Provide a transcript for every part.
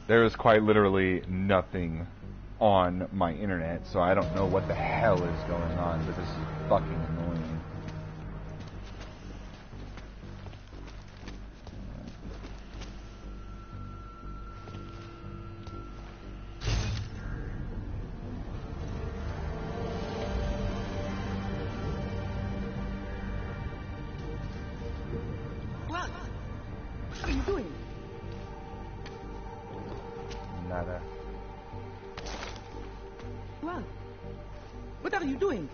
There is quite literally nothing on my internet, so I don't know what the hell is going on, but this is fucking annoying. What are you doing? Nada. What? What are you doing?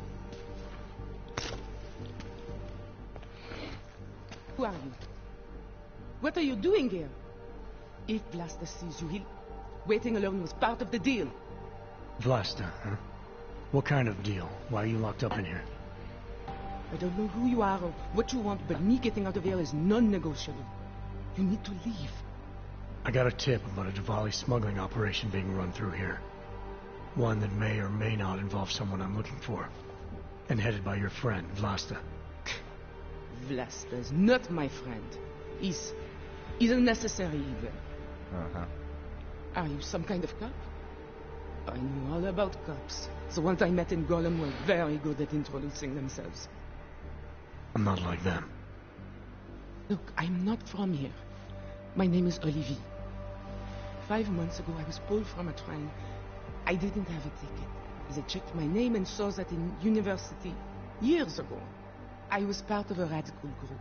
Who are you? What are you doing here? If Blaster sees you, waiting alone was part of the deal. Vlasta, huh? What kind of deal? Why are you locked up in here? I don't know who you are or what you want, but me getting out of here is non-negotiable. You need to leave. I got a tip about a Diwali smuggling operation being run through here. One that may or may not involve someone I'm looking for. And headed by your friend, Vlasta. Vlasta is not my friend. He's a necessary evil. Uh-huh. Are you some kind of cop? I knew all about cops. The ones I met in Golem were very good at introducing themselves. I'm not like them. Look, I'm not from here. My name is Olivier. 5 months ago, I was pulled from a train. I didn't have a ticket. They checked my name and saw that in university years ago. I was part of a radical group.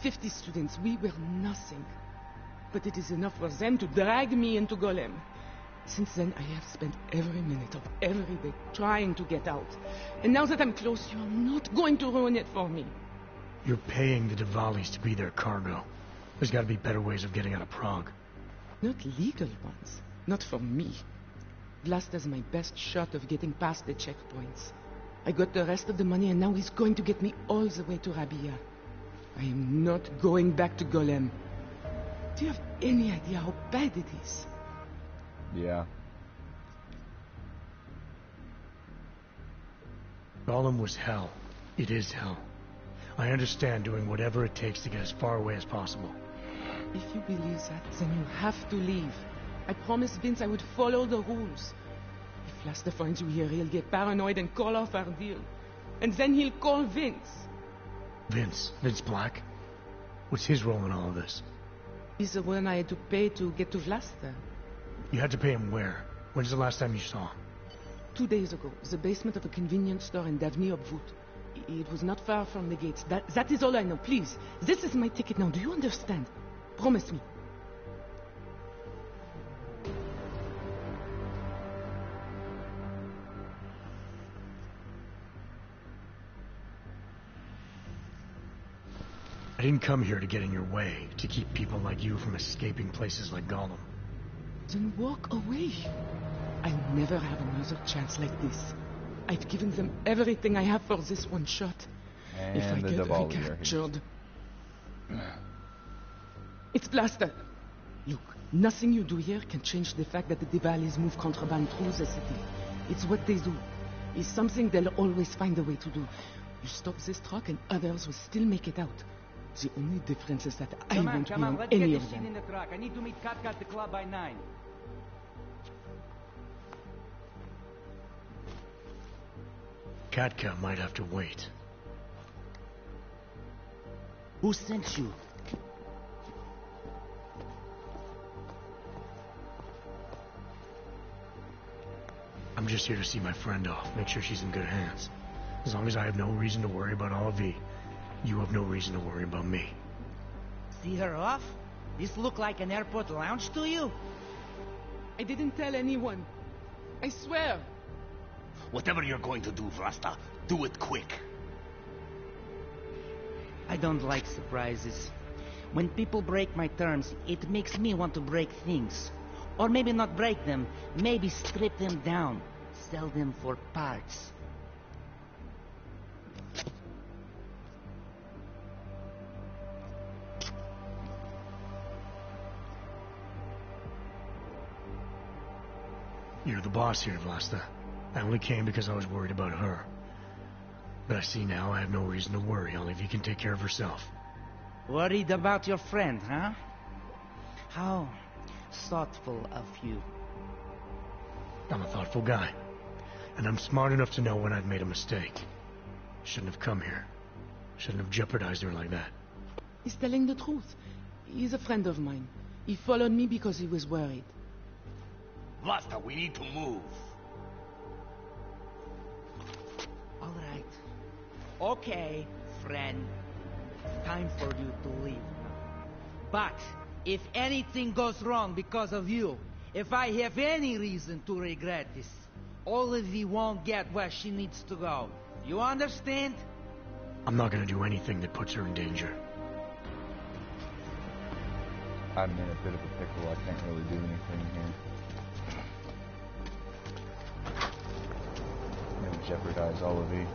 50 students, we were nothing. But it is enough for them to drag me into Golem. Since then, I have spent every minute of every day trying to get out. And now that I'm close, you're not going to ruin it for me. You're paying the Diwalis to be their cargo. There's got to be better ways of getting out of Prague. Not legal ones. Not for me. Vlasta's my best shot of getting past the checkpoints. I got the rest of the money and now he's going to get me all the way to Rabia. I am not going back to Golem. Do you have any idea how bad it is? Yeah. Golem was hell. It is hell. I understand doing whatever it takes to get as far away as possible. If you believe that, then you have to leave. I promised Vince I would follow the rules. If Vlasta finds you here, he'll get paranoid and call off our deal. And then he'll call Vince. Vince Black? What's his role in all of this? He's the one I had to pay to get to Vlasta. You had to pay him where? When's the last time you saw him? 2 days ago, the basement of a convenience store in Davni Obvut. It was not far from the gates. That is all I know. Please, this is my ticket now. Do you understand? Promise me. I didn't come here to get in your way, to keep people like you from escaping places like Gollum. Then walk away. I'll never have another chance like this. I've given them everything I have for this one shot. And if I the get Diwali recaptured... It's Blaster. Look, nothing you do here can change the fact that the Diwalis move contraband through the city. It's what they do. It's something they'll always find a way to do. You stop this truck and others will still make it out. The only difference is that I won't be on let's any get of this shit them. in the truck. I need to meet Katka at the club by 9. Katka might have to wait. Who sent you? I'm just here to see my friend off, make sure she's in good hands. As long as I have no reason to worry about Olivier, you have no reason to worry about me. See her off? This look like an airport lounge to you? I didn't tell anyone. I swear. Whatever you're going to do, Vlasta, do it quick. I don't like surprises. When people break my terms, it makes me want to break things. Or maybe not break them, maybe strip them down. Sell them for parts. You're the boss here, Vlasta. I only came because I was worried about her. But I see now I have no reason to worry, only if you can take care of herself. Worried about your friend, huh? Thoughtful of you. I'm a thoughtful guy. And I'm smart enough to know when I've made a mistake. Shouldn't have come here. Shouldn't have jeopardized her like that. He's telling the truth. He's a friend of mine. He followed me because he was worried. Vlasta, we need to move. All right. Okay, friend. Time for you to leave. But if anything goes wrong because of you, if I have any reason to regret this, Olivia won't get where she needs to go. You understand? I'm not gonna do anything that puts her in danger. I'm in a bit of a pickle. I can't really do anything here. I'm gonna jeopardize all of you.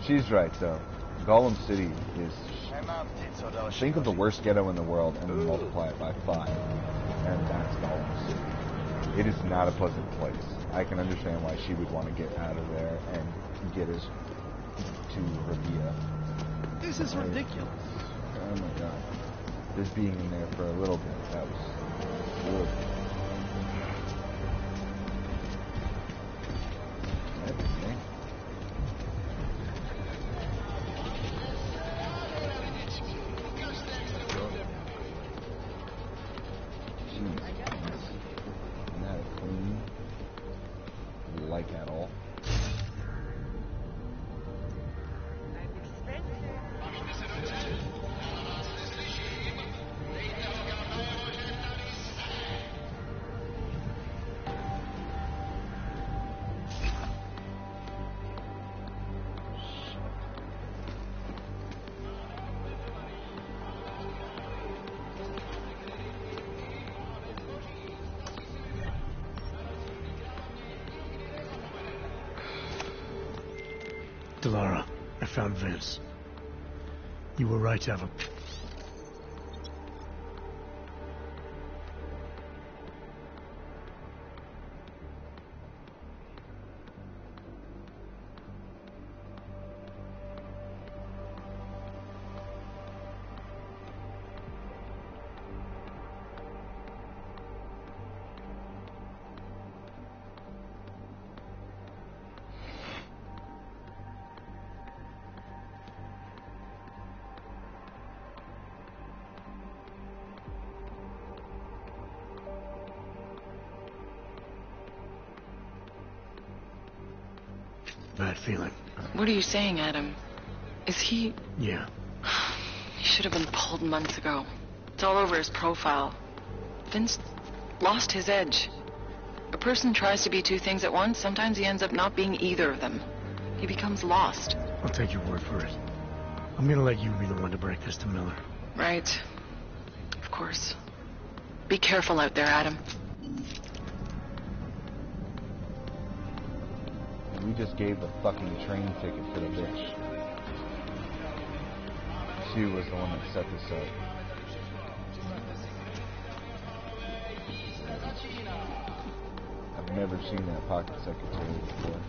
She's right, though. Gollum City is... Think of the worst ghetto in the world and then multiply it by 5. And that's Gollum City. It is not a pleasant place. I can understand why she would want to get out of there and get us to Rabia. This is ridiculous. Oh my god. Just being in there for a little bit, that was good. Everything. At all. Delara, I found Vince. You were right to have a... bad feeling. What are you saying, Adam? Is he... Yeah. He should have been pulled months ago. It's all over his profile. Vince lost his edge. A person tries to be two things at once, sometimes he ends up not being either of them. He becomes lost. I'll take your word for it. I'm gonna let you be the one to break this to Miller. Right. Of course. Be careful out there, Adam. We just gave the fucking train ticket to the bitch. She was the one that set this up. I've never seen that pocket secretary before.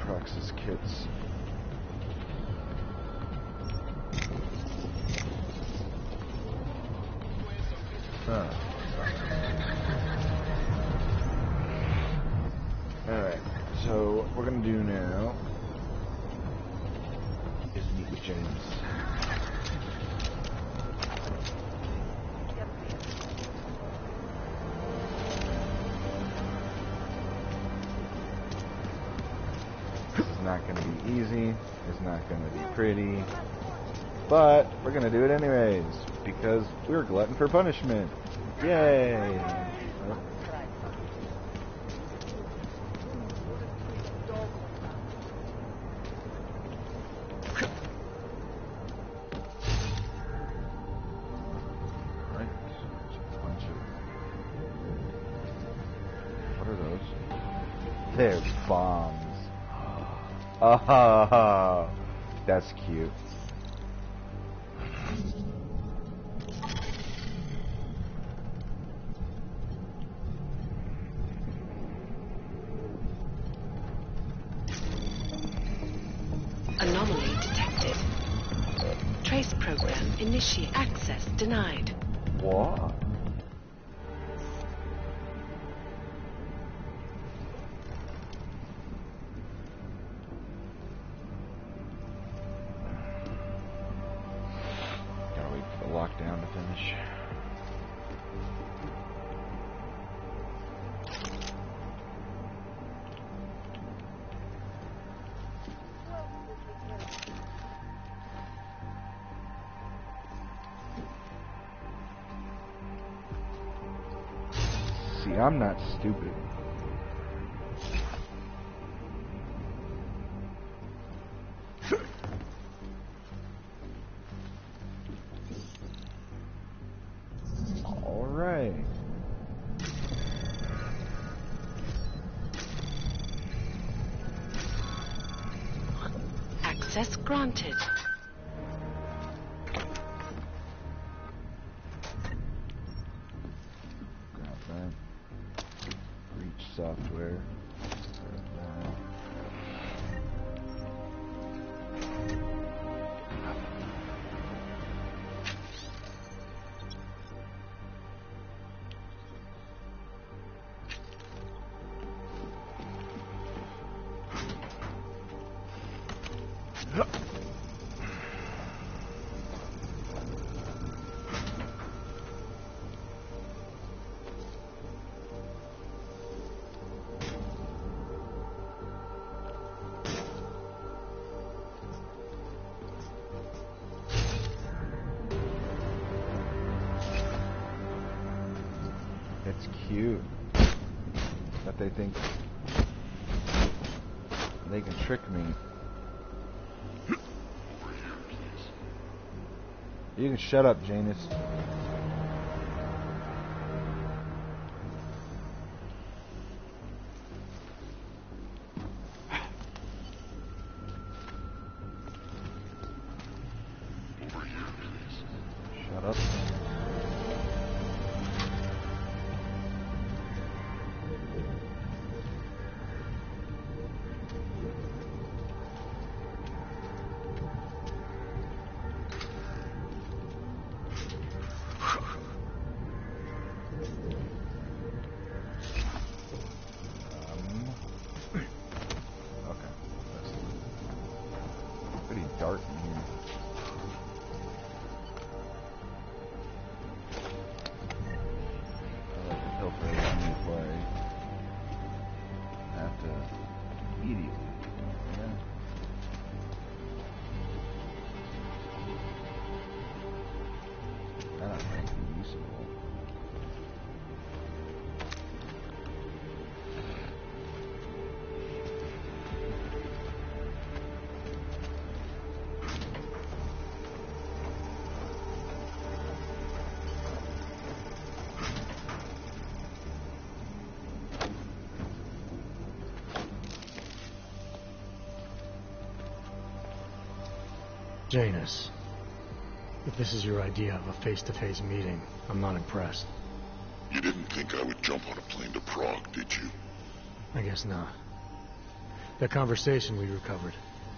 Proxys kits. Huh. Alright, so what we're gonna do now is meet with James. not going to be easy. It's not going to be pretty. But we're going to do it anyways, because we're glutton for punishment. Yay! They're bombs. Oh, that's cute. Anomaly detected. Trace program initiate. Access denied. What? Lockdown to finish. See, I'm not stupid. Access granted. Grab that. Breach software. Grab that. It's cute that they think they can trick me. You can shut up, Janus. Shut up. Dark in here. I like to filter when you play. I have to immediately. Yeah. That I think is useful. Janus, if this is your idea of a face-to-face meeting, I'm not impressed. You didn't think I would jump on a plane to Prague, did you? I guess not. That conversation we recovered,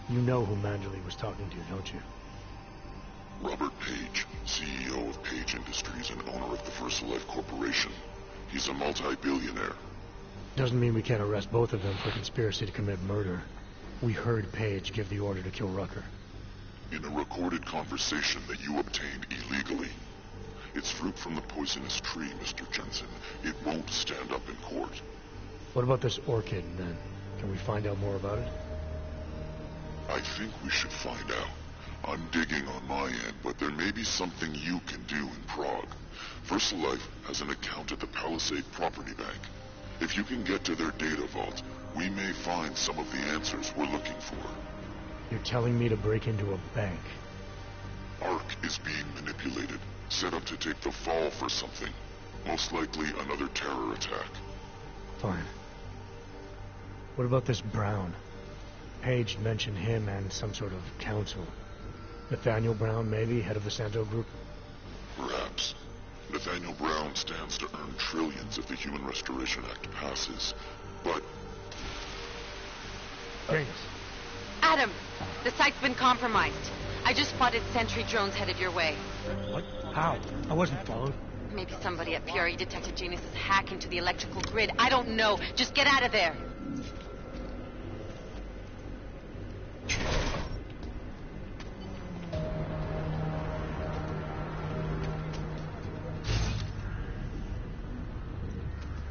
you know who Manderley was talking to, don't you? Robert Page, CEO of Page Industries and owner of the First Life Corporation. He's a multi-billionaire. Doesn't mean we can't arrest both of them for conspiracy to commit murder. We heard Page give the order to kill Rucker. In a recorded conversation that you obtained illegally. It's fruit from the poisonous tree, Mr. Jensen. It won't stand up in court. What about this orchid, then? Can we find out more about it? I think we should find out. I'm digging on my end, but there may be something you can do in Prague. VersaLife has an account at the Palisade Property Bank. If you can get to their data vault, we may find some of the answers we're looking for. You're telling me to break into a bank? Ark is being manipulated, set up to take the fall for something. Most likely another terror attack. Fine. What about this Brown? Page mentioned him and some sort of council. Nathaniel Brown, maybe, head of the Santo Group? Perhaps. Nathaniel Brown stands to earn trillions if the Human Restoration Act passes, but... James. Adam, the site's been compromised. I just spotted sentry drones headed your way. What? How? I wasn't followed. Maybe somebody at PRE detected Janus's hack into the electrical grid. I don't know. Just get out of there.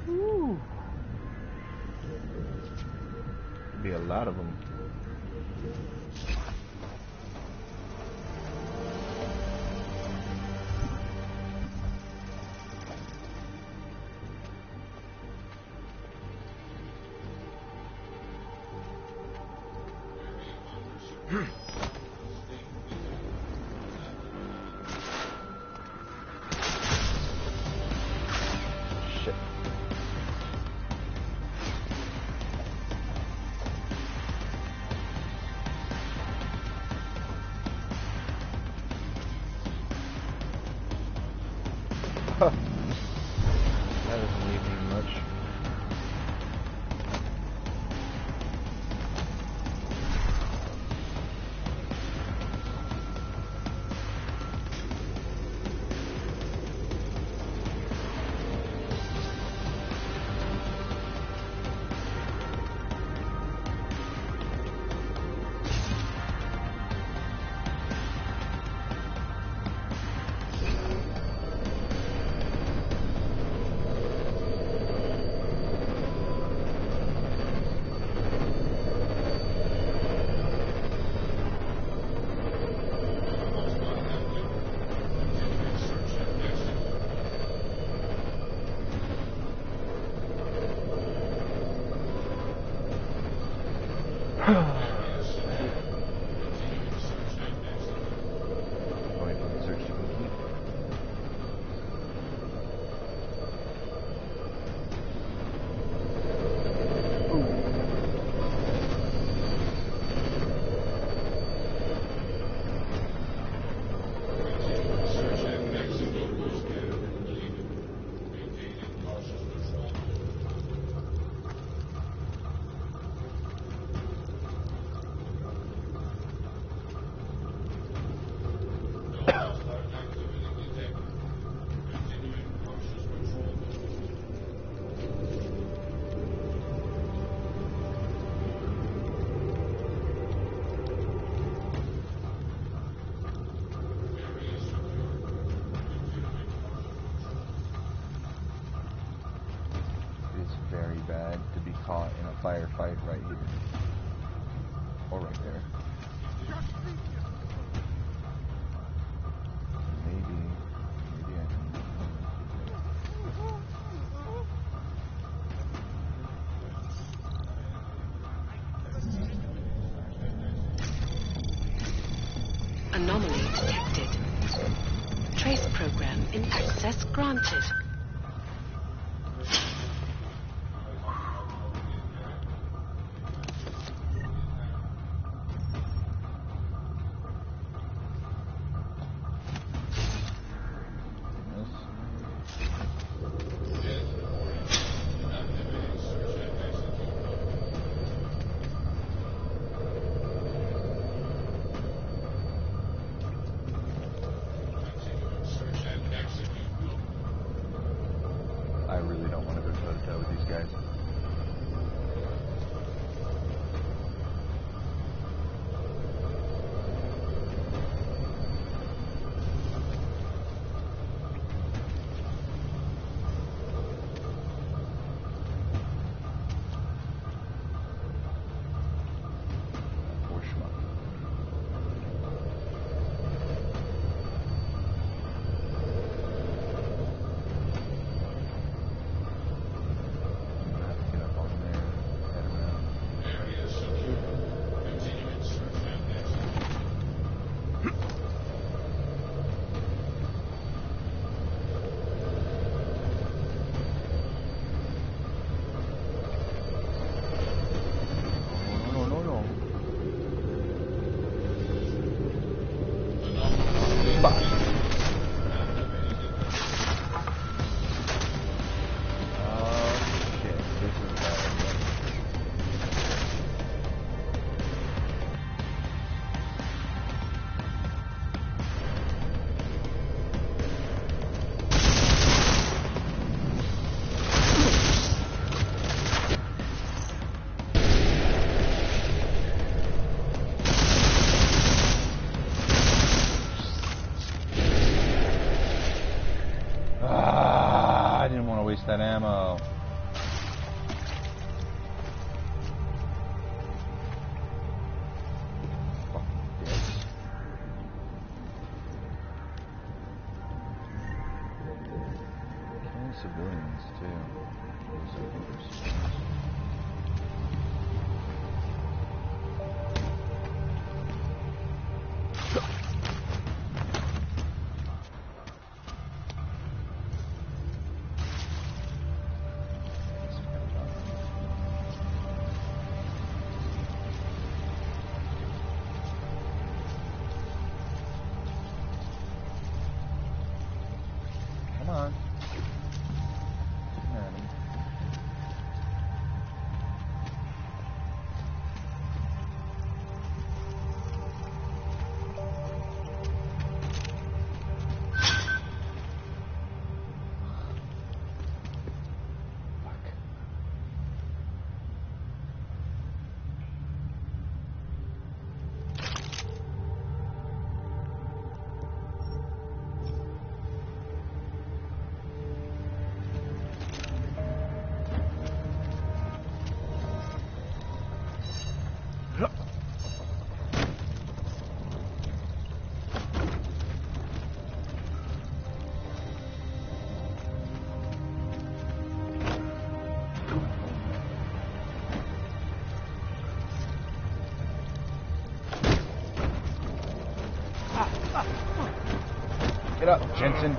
Ooh. Be a lot of them. Shit. That doesn't leave me much. Wait for the search to complete. It's very bad to be caught in a firefight right here. Or right there. Maybe I can... Anomaly detected. Trace program in access granted. I really don't want to go toe-to-toe with these guys. Poor schmuck. that ammo. Fucking dicks. Killing civilians too. Come on. Adam. Get up, Jensen.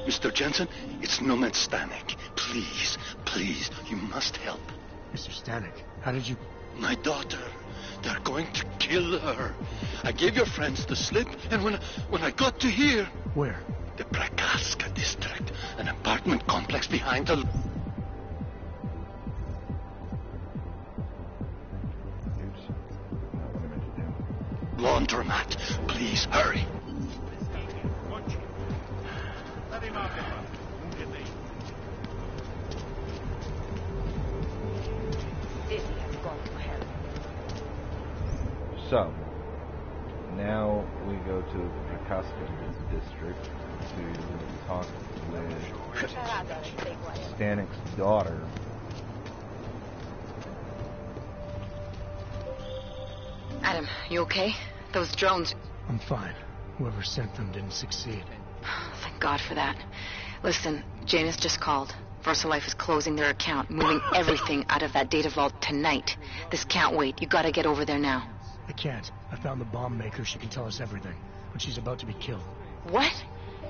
Mr. Jensen, it's Nomad Stanek. Please, please, you must help. Mr. Stanek, how did you... My daughter. They're going to kill her. I gave your friends the slip, and when I got to here... Where? The Prakaska district, an apartment complex behind the... laundromat. Please, hurry. So, now we go to the Prakaska district to talk with Stanek's daughter. Adam, you okay? Those drones... I'm fine. Whoever sent them didn't succeed. Thank God for that. Listen, Janus just called. VersaLife is closing their account, moving everything out of that data vault tonight. This can't wait. You gotta get over there now. I can't. I found the bomb maker. She can tell us everything. But she's about to be killed. What?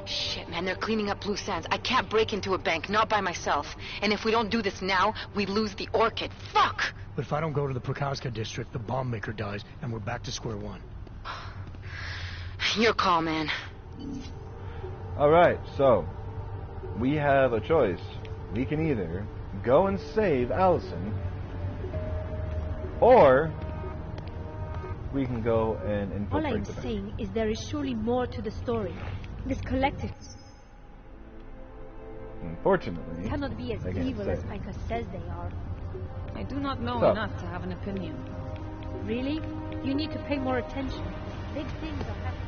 Shit, man, they're cleaning up Blue Sands. I can't break into a bank, not by myself. And if we don't do this now, we lose the Orchid. Fuck! But if I don't go to the Prakaska district, the bomb maker dies, and we're back to square one. Your call, man. Alright, so, we have a choice. We can either go and save Allison, or we can go and infiltrate All I'm the bank. saying is there is surely more to the story. This collective Unfortunately, cannot be as I can't evil say. as Micah says they are. I do not know So. enough to have an opinion. Really? You need to pay more attention. Big things are happening.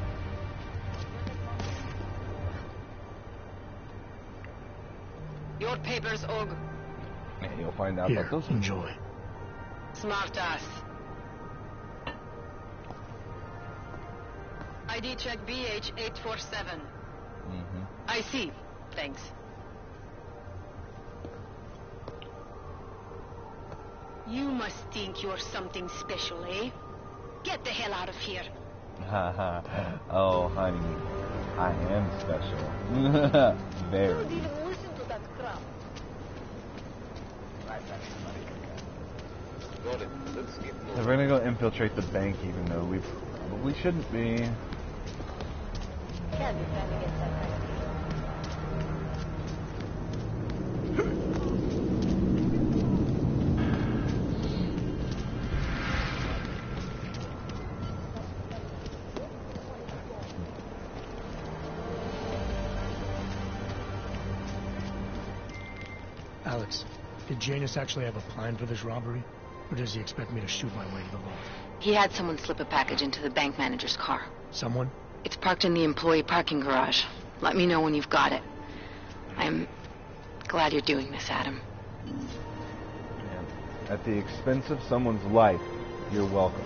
Your papers, Og. And you'll find out Here, about those. enjoy. Smart ass. ID check BH847. I see. Thanks. You must think you're something special, eh? Get the hell out of here. Haha. Oh, honey. I am special. Very. Don't even listen to that crap. So we're gonna go infiltrate the bank, even though we probably shouldn't be. Can't be trying to get that idea. Alex, did Janus actually have a plan for this robbery? Or does he expect me to shoot my way to the vault? He had someone slip a package into the bank manager's car. Someone? It's parked in the employee parking garage. Let me know when you've got it. I'm glad you're doing this, Adam. Yeah. At the expense of someone's life, you're welcome.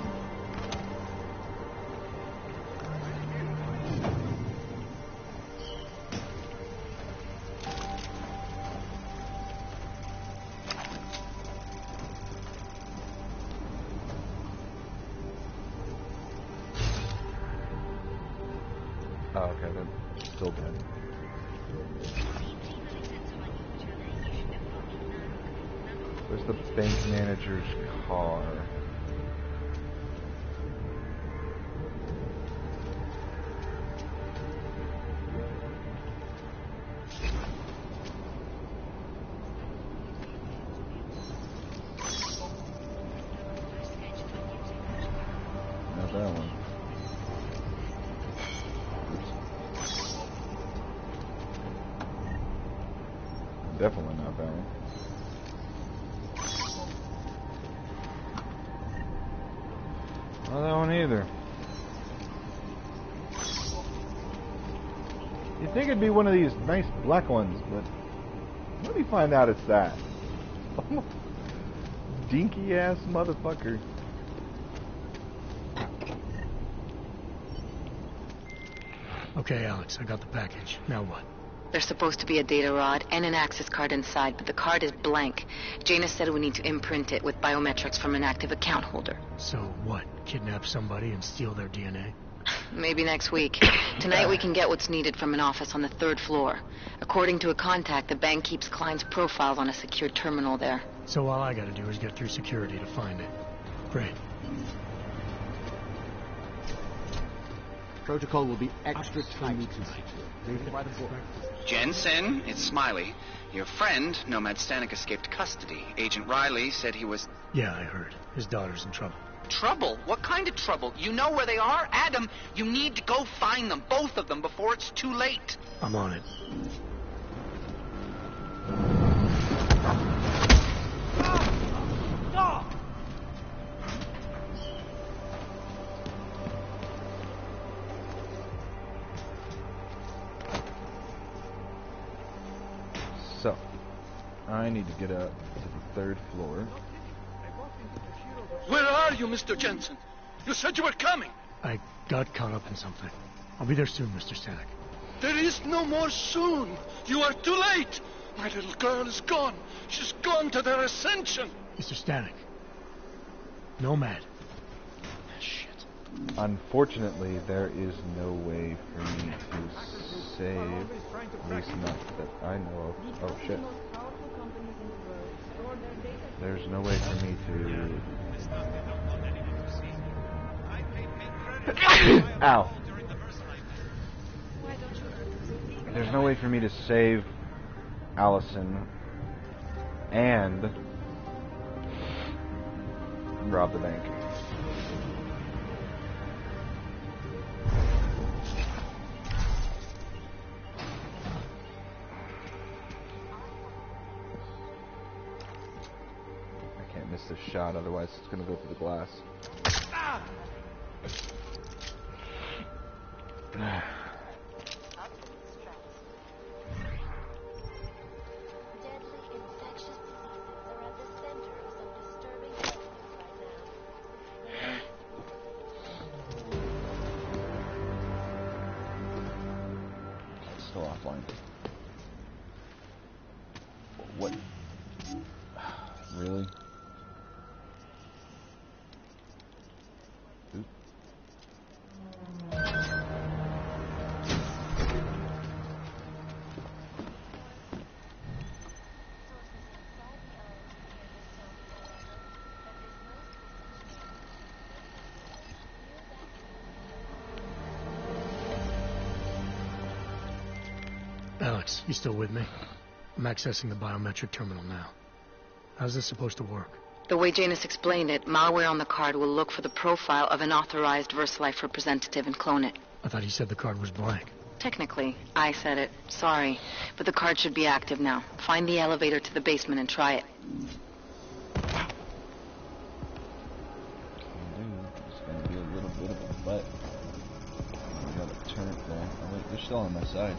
Oh, okay, they're still dead. Where's the bank manager's car? Not that one. Definitely not that one. Not that one either. You'd think it'd be one of these nice black ones, but let me find out it's that. Dinky ass motherfucker. Okay, Alex, I got the package. Now what? There's supposed to be a data rod and an access card inside, but the card is blank. Janus said we need to imprint it with biometrics from an active account holder. So what? Kidnap somebody and steal their DNA? Maybe next week. Tonight we can get what's needed from an office on the 3rd floor. According to a contact, the bank keeps clients' profiles on a secured terminal there. So all I gotta do is get through security to find it. Great. Protocol will be extra tight tonight. Jensen, it's Smiley. Your friend, Nomad Stanek, escaped custody. Agent Riley said he was... Yeah, I heard. His daughter's in trouble. Trouble? What kind of trouble? You know where they are? Adam, you need to go find them, both of them, before it's too late. I'm on it. So, I need to get up to the 3rd floor. Where are you, Mr. Jensen? You said you were coming. I got caught up in something. I'll be there soon, Mr. Stanek. There is no more soon. You are too late. My little girl is gone. She's gone to their ascension. Mr. Stanek. Nomad. Shit. Unfortunately, there is no way for me to save, at least not that I know of. Oh, shit. There's no way for me to... Ow. There's no way for me to save Allison and rob the bank. I can't miss this shot, otherwise it's gonna go through the glass. point. What? Really? Oop. Alex, you still with me? I'm accessing the biometric terminal now. How's this supposed to work? The way Janus explained it, malware on the card will look for the profile of an authorized VersaLife representative and clone it. I thought he said the card was blank. Technically, I said it. Sorry. But the card should be active now. Find the elevator to the basement and try it. It's gonna be a little bit of a butt. I got a turret there. Oh wait, they're still on my side.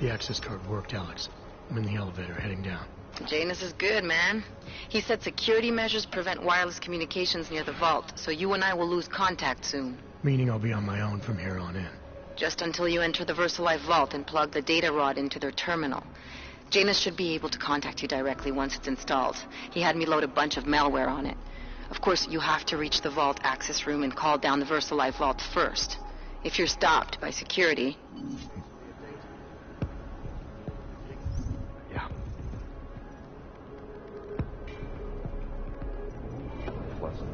The access card worked, Alex. I'm in the elevator, heading down. Janus is good, man. He said security measures prevent wireless communications near the vault, so you and I will lose contact soon. Meaning I'll be on my own from here on in. Just until you enter the VersaLife vault and plug the data rod into their terminal. Janus should be able to contact you directly once it's installed. He had me load a bunch of malware on it. Of course, you have to reach the vault access room and call down the VersaLife vault first. If you're stopped by security... Yeah. Pleasant.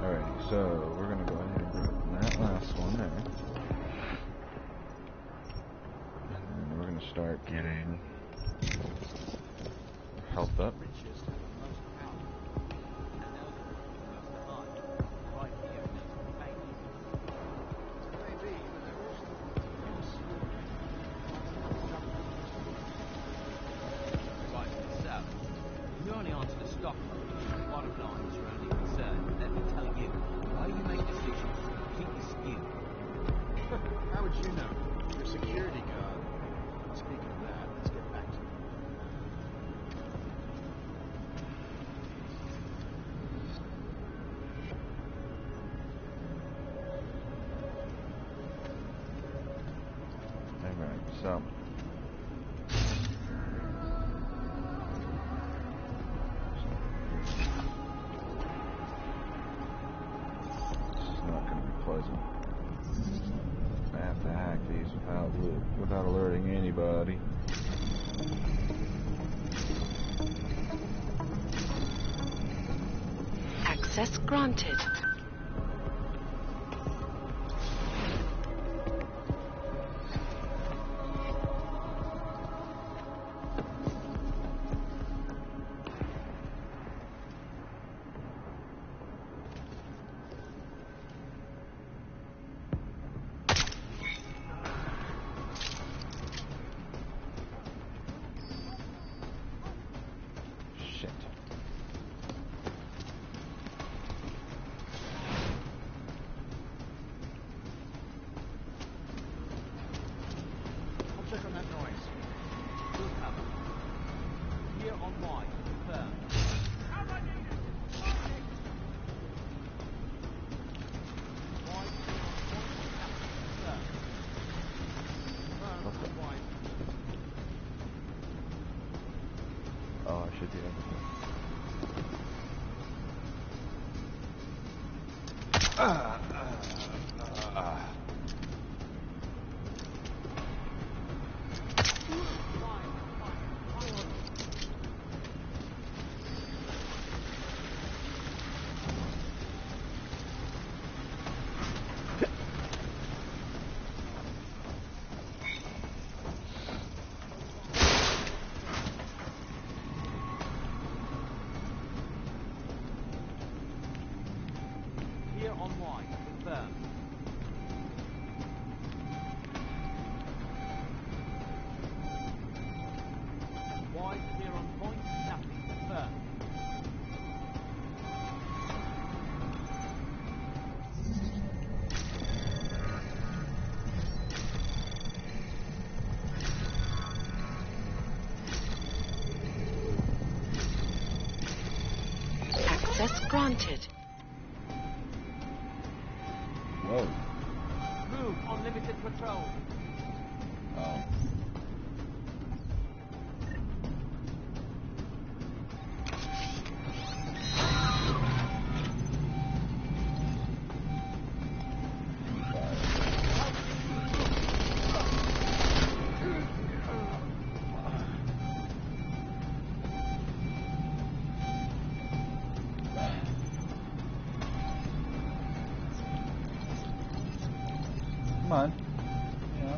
Alrighty, so we're gonna go ahead and grab that last one there. And then we're gonna start getting health up. So this is not going to be pleasant. I have to hack these without alerting anybody. Access granted. Oh, I should do everything. Here on Y, granted. Whoa. Move, unlimited patrol. Oh. Come on. Yeah.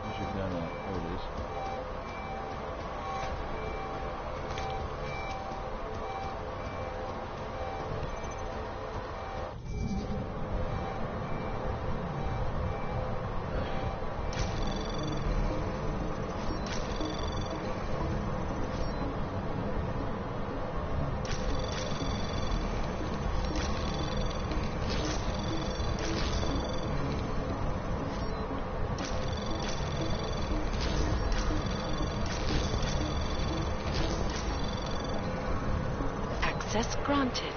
You should have done that. There it is. Access granted.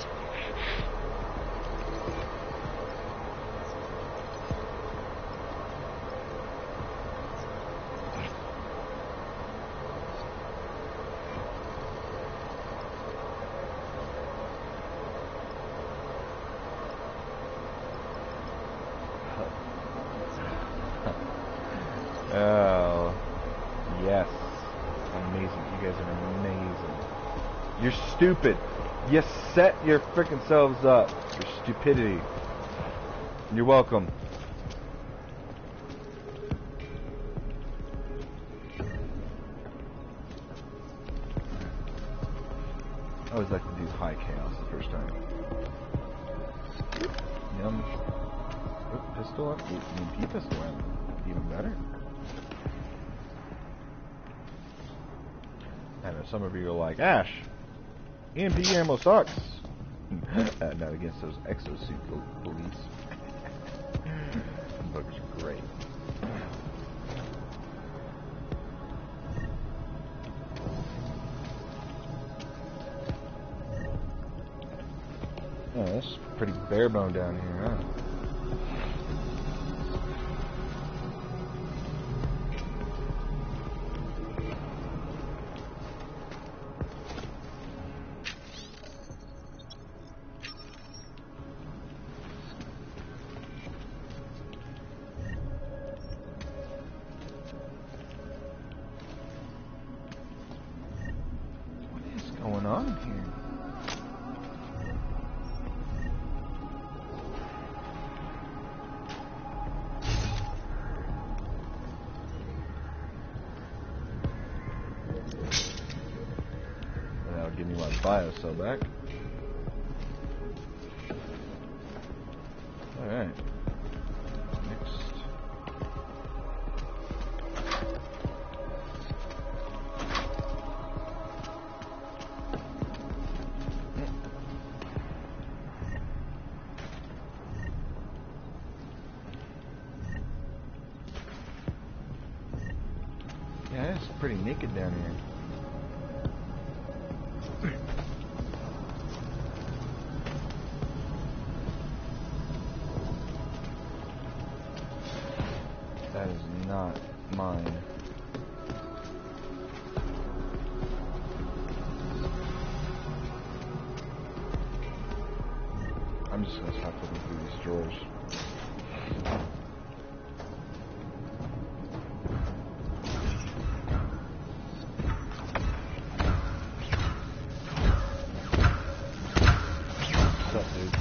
Oh, yes. Amazing. You guys are amazing. You're stupid. You set your frickin' selves up. Your stupidity. You're welcome. I always like to do high chaos the first time. Yum. Oh, pistol up. EMP pistol up. Even better. I know some of you are like, Ash, EMP ammo sucks. Not against those exosuit police. Them buggers are great. Oh, that's pretty bare bone down here, huh? Going on here? That'll give me my bio cell back. Alright. Next. Yeah, it's pretty naked down here. That is not mine. I'm just gonna stop looking through these drawers. What's up, dude?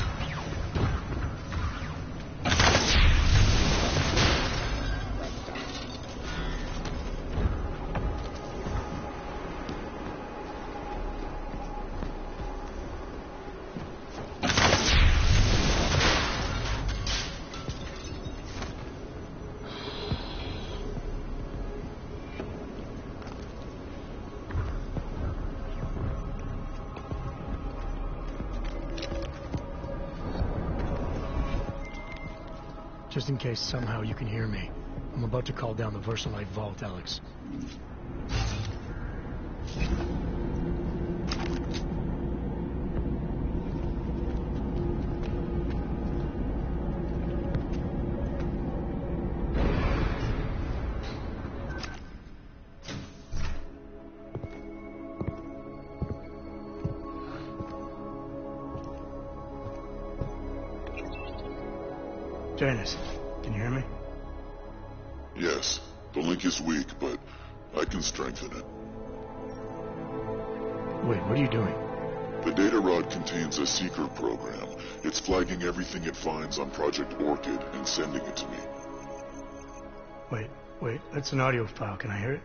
Just in case somehow you can hear me, I'm about to call down the Versalite vault, Alex. Janice, can you hear me? Yes, the link is weak, but I can strengthen it. Wait, what are you doing? The data rod contains a seeker program. It's flagging everything it finds on Project Orchid and sending it to me. Wait, that's an audio file. Can I hear it?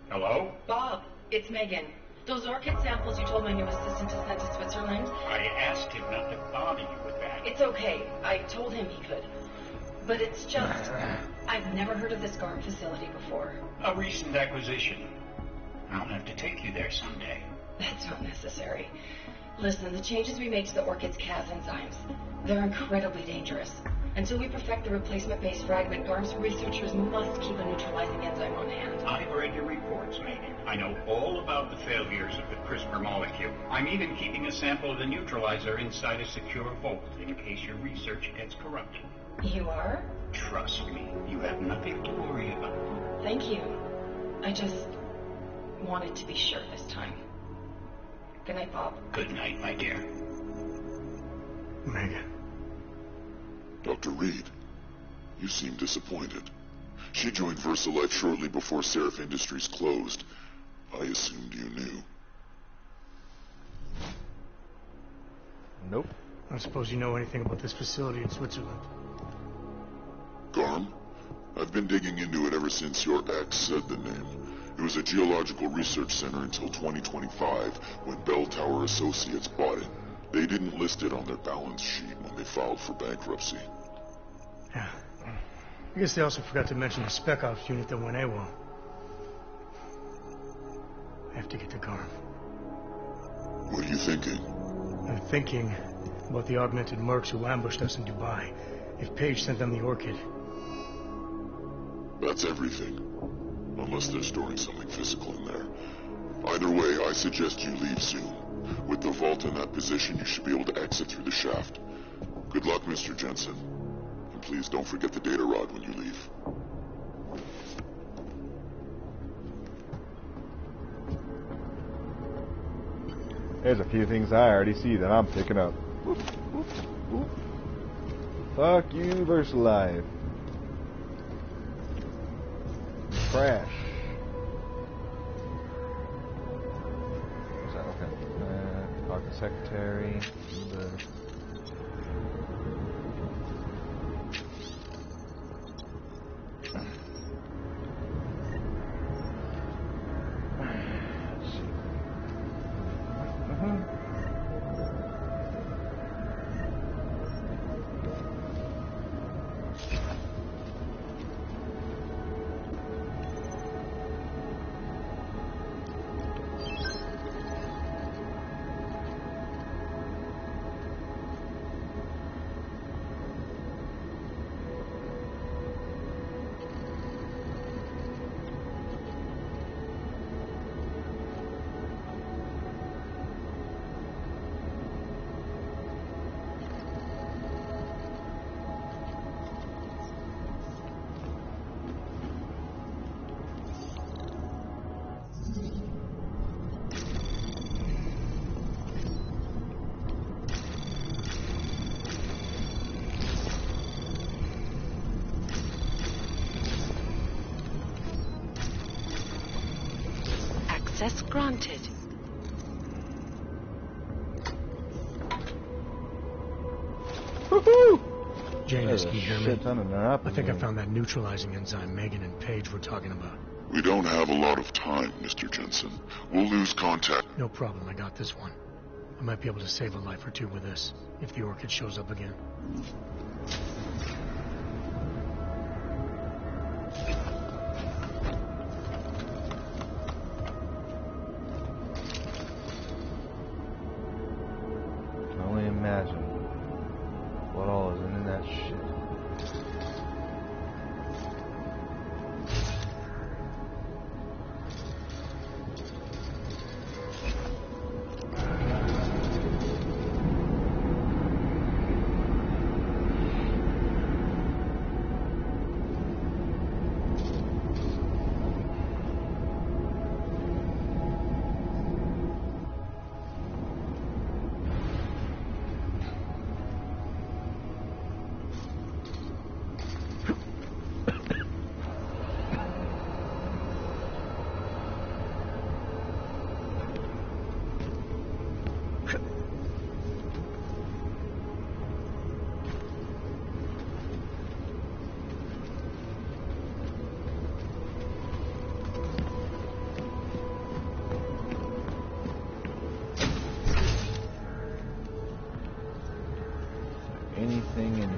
Hello? Bob, it's Megan. Those orchid samples you told my new assistant to send to Switzerland? I asked him not to bother you with that. It's okay. I told him he could. But it's just... I've never heard of this GARM facility before. A recent acquisition. I'll have to take you there someday. That's not necessary. Listen, the changes we made to the orchid's Cas enzymes, they're incredibly dangerous. Until we perfect the replacement-based fragment, GARM's researchers must keep a neutralizing enzyme on hand. I've read your reports, Megan. I know all about the failures of the CRISPR molecule. I'm even keeping a sample of the neutralizer inside a secure vault in case your research gets corrupted. You are? Trust me, you have nothing to worry about. Thank you. I just wanted to be sure this time. Good night, Bob. Good night, my dear. Megan. Dr. Reed, you seem disappointed. She joined VersaLife shortly before Seraph Industries closed. I assumed you knew. Nope. I don't suppose you know anything about this facility in Switzerland. GARM? I've been digging into it ever since your ex said the name. It was a geological research center until 2025, when Bell Tower Associates bought it. They didn't list it on their balance sheet when they filed for bankruptcy. Yeah. I guess they also forgot to mention the spec ops unit that went AWOL. I have to get to GARM. What are you thinking? I'm thinking about the augmented mercs who ambushed us in Dubai. If Paige sent them the orchid. That's everything. Unless they're storing something physical in there. Either way, I suggest you leave soon. With the vault in that position, you should be able to exit through the shaft. Good luck, Mr. Jensen. And please don't forget the data rod when you leave. There's a few things I already see that I'm picking up. Whoop, whoop, whoop. Fuck you, VersaLife. Crash. What's that? Okay. Talk to secretary. Access granted. Woohoo! Janice, can you hear me? I think I found that neutralizing enzyme Megan and Paige were talking about. We don't have a lot of time, Mr. Jensen. We'll lose contact. No problem, I got this one. I might be able to save a life or two with this, if the orchid shows up again. I can only imagine what all is in that shit.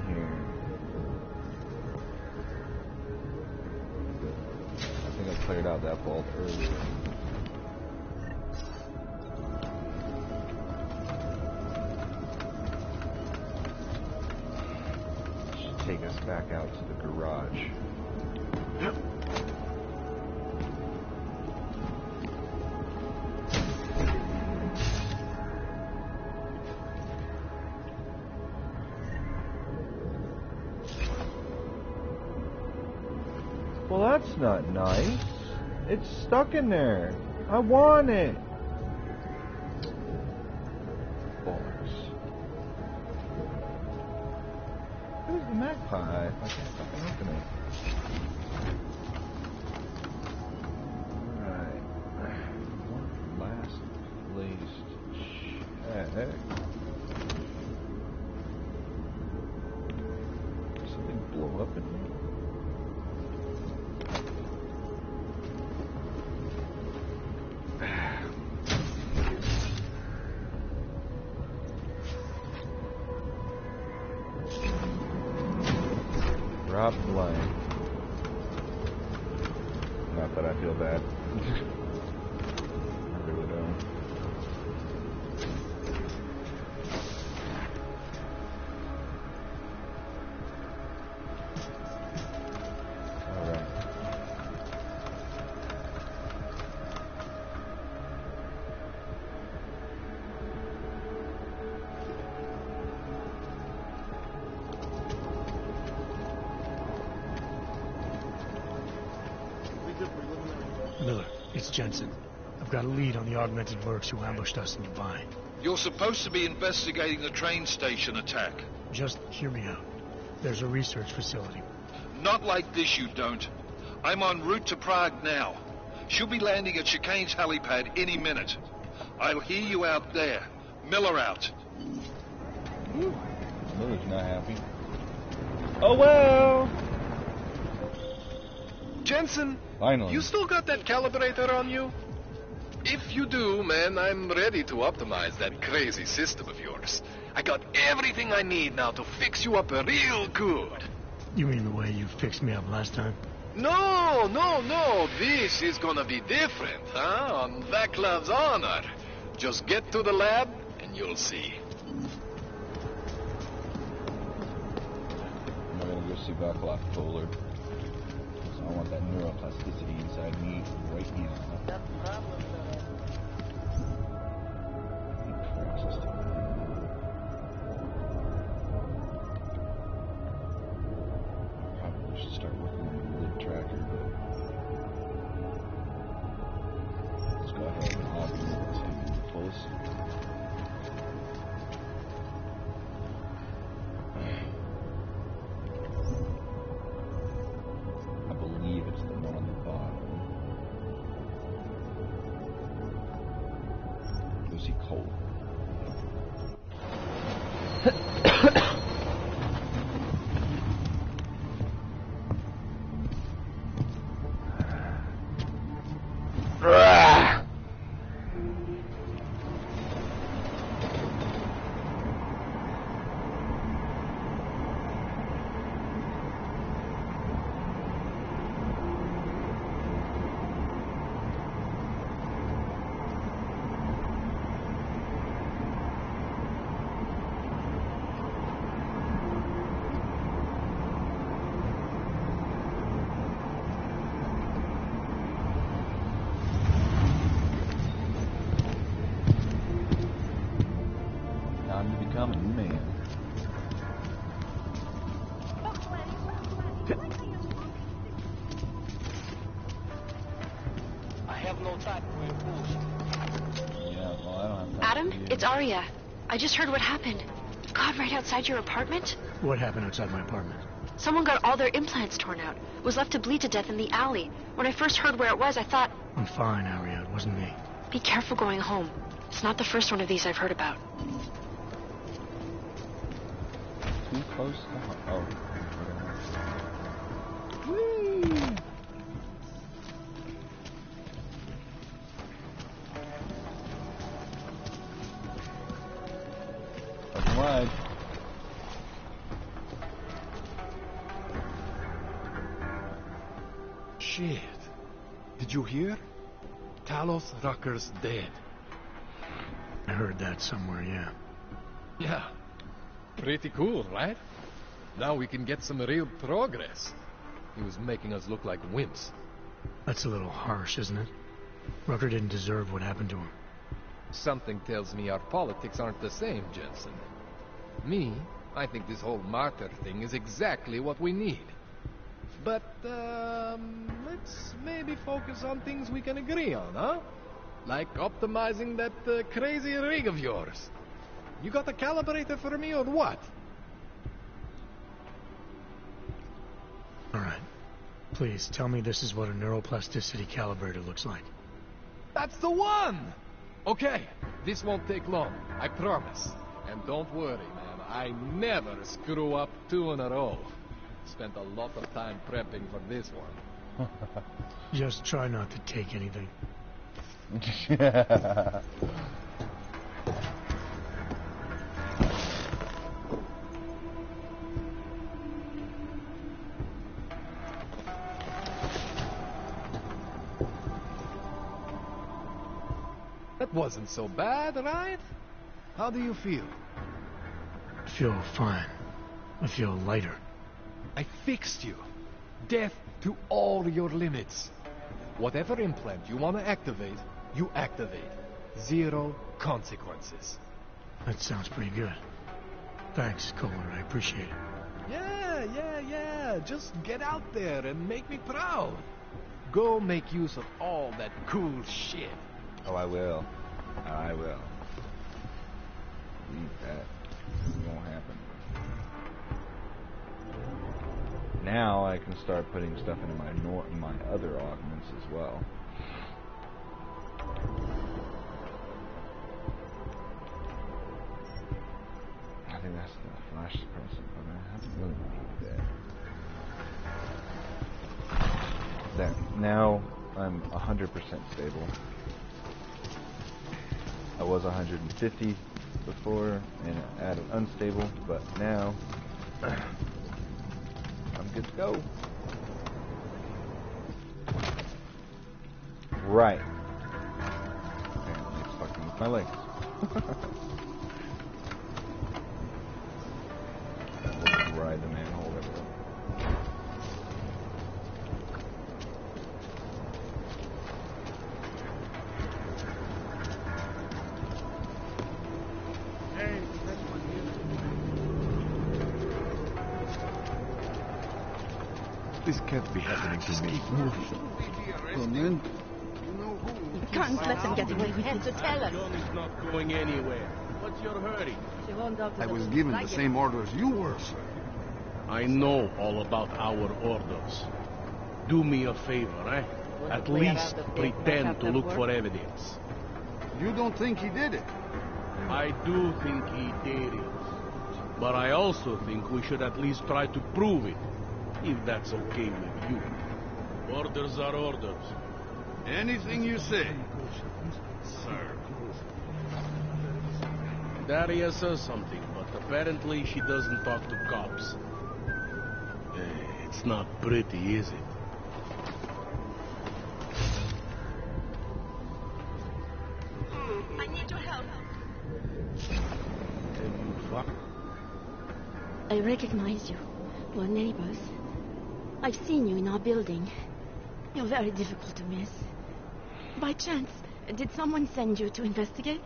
here? I think I cleared out that vault earlier. Should take us back out to the garage. Well, that's not nice. It's stuck in there. I want it. Bollocks. Where's the magpie? I can't fucking open it. Alright. One last place to check. Did something blow up in here? Drop line. Not that I feel bad. I really don't. Alright. Miller, it's Jensen. I've got a lead on the augmented mercs who ambushed us in Dubai. You're supposed to be investigating the train station attack. Just hear me out. There's a research facility. Not like this, you don't. I'm en route to Prague now. She'll be landing at Chicane's helipad any minute. I'll hear you out there. Miller out. Miller's not happy. Oh well! Jensen, Finally. you still got that calibrator on you? If you do, man, I'm ready to optimize that crazy system of yours. I got everything I need now to fix you up real good. You mean the way you fixed me up last time? No, no, no. This is gonna be different, huh? On Vaclav's honor. Just get to the lab and you'll see. I'm gonna go see Vaclav Fuller. I want that neuroplasticity inside me right now. Probably should start working on the lid tracker, but let's go ahead and augment to the fullest. I believe it's the one on the bottom. Lucy Cole. Time to become a new man. I have no time for your bullshit. Yeah, well, I don't have time. Adam, it's Arya. I just heard what happened. God, right outside your apartment? What happened outside my apartment? Someone got all their implants torn out. Was left to bleed to death in the alley. When I first heard where it was, I thought... I'm fine, Arya. It wasn't me. Be careful going home. It's not the first one of these I've heard about. Too close to... Oh. Whee! Open wide. Shit. Did you hear? Talos Rucker's dead. I heard that somewhere, yeah. Yeah. Pretty cool, right? Now we can get some real progress. He was making us look like wimps. That's a little harsh, isn't it? Rucker didn't deserve what happened to him. Something tells me our politics aren't the same, Jensen. Me, I think this whole martyr thing is exactly what we need. But, let's maybe focus on things we can agree on, huh? Like optimizing that crazy rig of yours. You got a calibrator for me or what? All right. Please, tell me this is what a neuroplasticity calibrator looks like. That's the one! Okay, this won't take long, I promise. And don't worry, man, I never screw up 2 in a row. Spent a lot of time prepping for this one. Just try not to take anything. That wasn't so bad, right? How do you feel? I feel fine. I feel lighter. I fixed you. Death to all your limits. Whatever implant you want to activate, you activate. 0 consequences. That sounds pretty good. Thanks, Kohler. I appreciate it. Yeah. Just get out there and make me proud. Go make use of all that cool shit. Oh, I will. I will. Leave that. It won't happen. Now I can start putting stuff into my other augments as well. I think that's the flash suppressor, but I haven't really needed that. There. Now I'm 100% stable. I was 150 before and added unstable, but now I'm good to go. Right. Apparently it's fucking with my legs. Let's ride the manhole everywhere. This can't be happening to me. Come in. You can't let them get away with it. To tell us. Johnny's not going anywhere. What's your hurry? I was given the same orders you were, sir. I know all about our orders. Do me a favor, eh? At least pretend to look for evidence. You don't think he did it? I do think he did it. But I also think we should at least try to prove it. If that's okay with you. Orders are orders. Anything you say, sir. Daria says something, but apparently she doesn't talk to cops. It's not pretty, is it? I need your help. Have you fucked? I recognize you. We're neighbors. I've seen you in our building. You're very difficult to miss. By chance, did someone send you to investigate?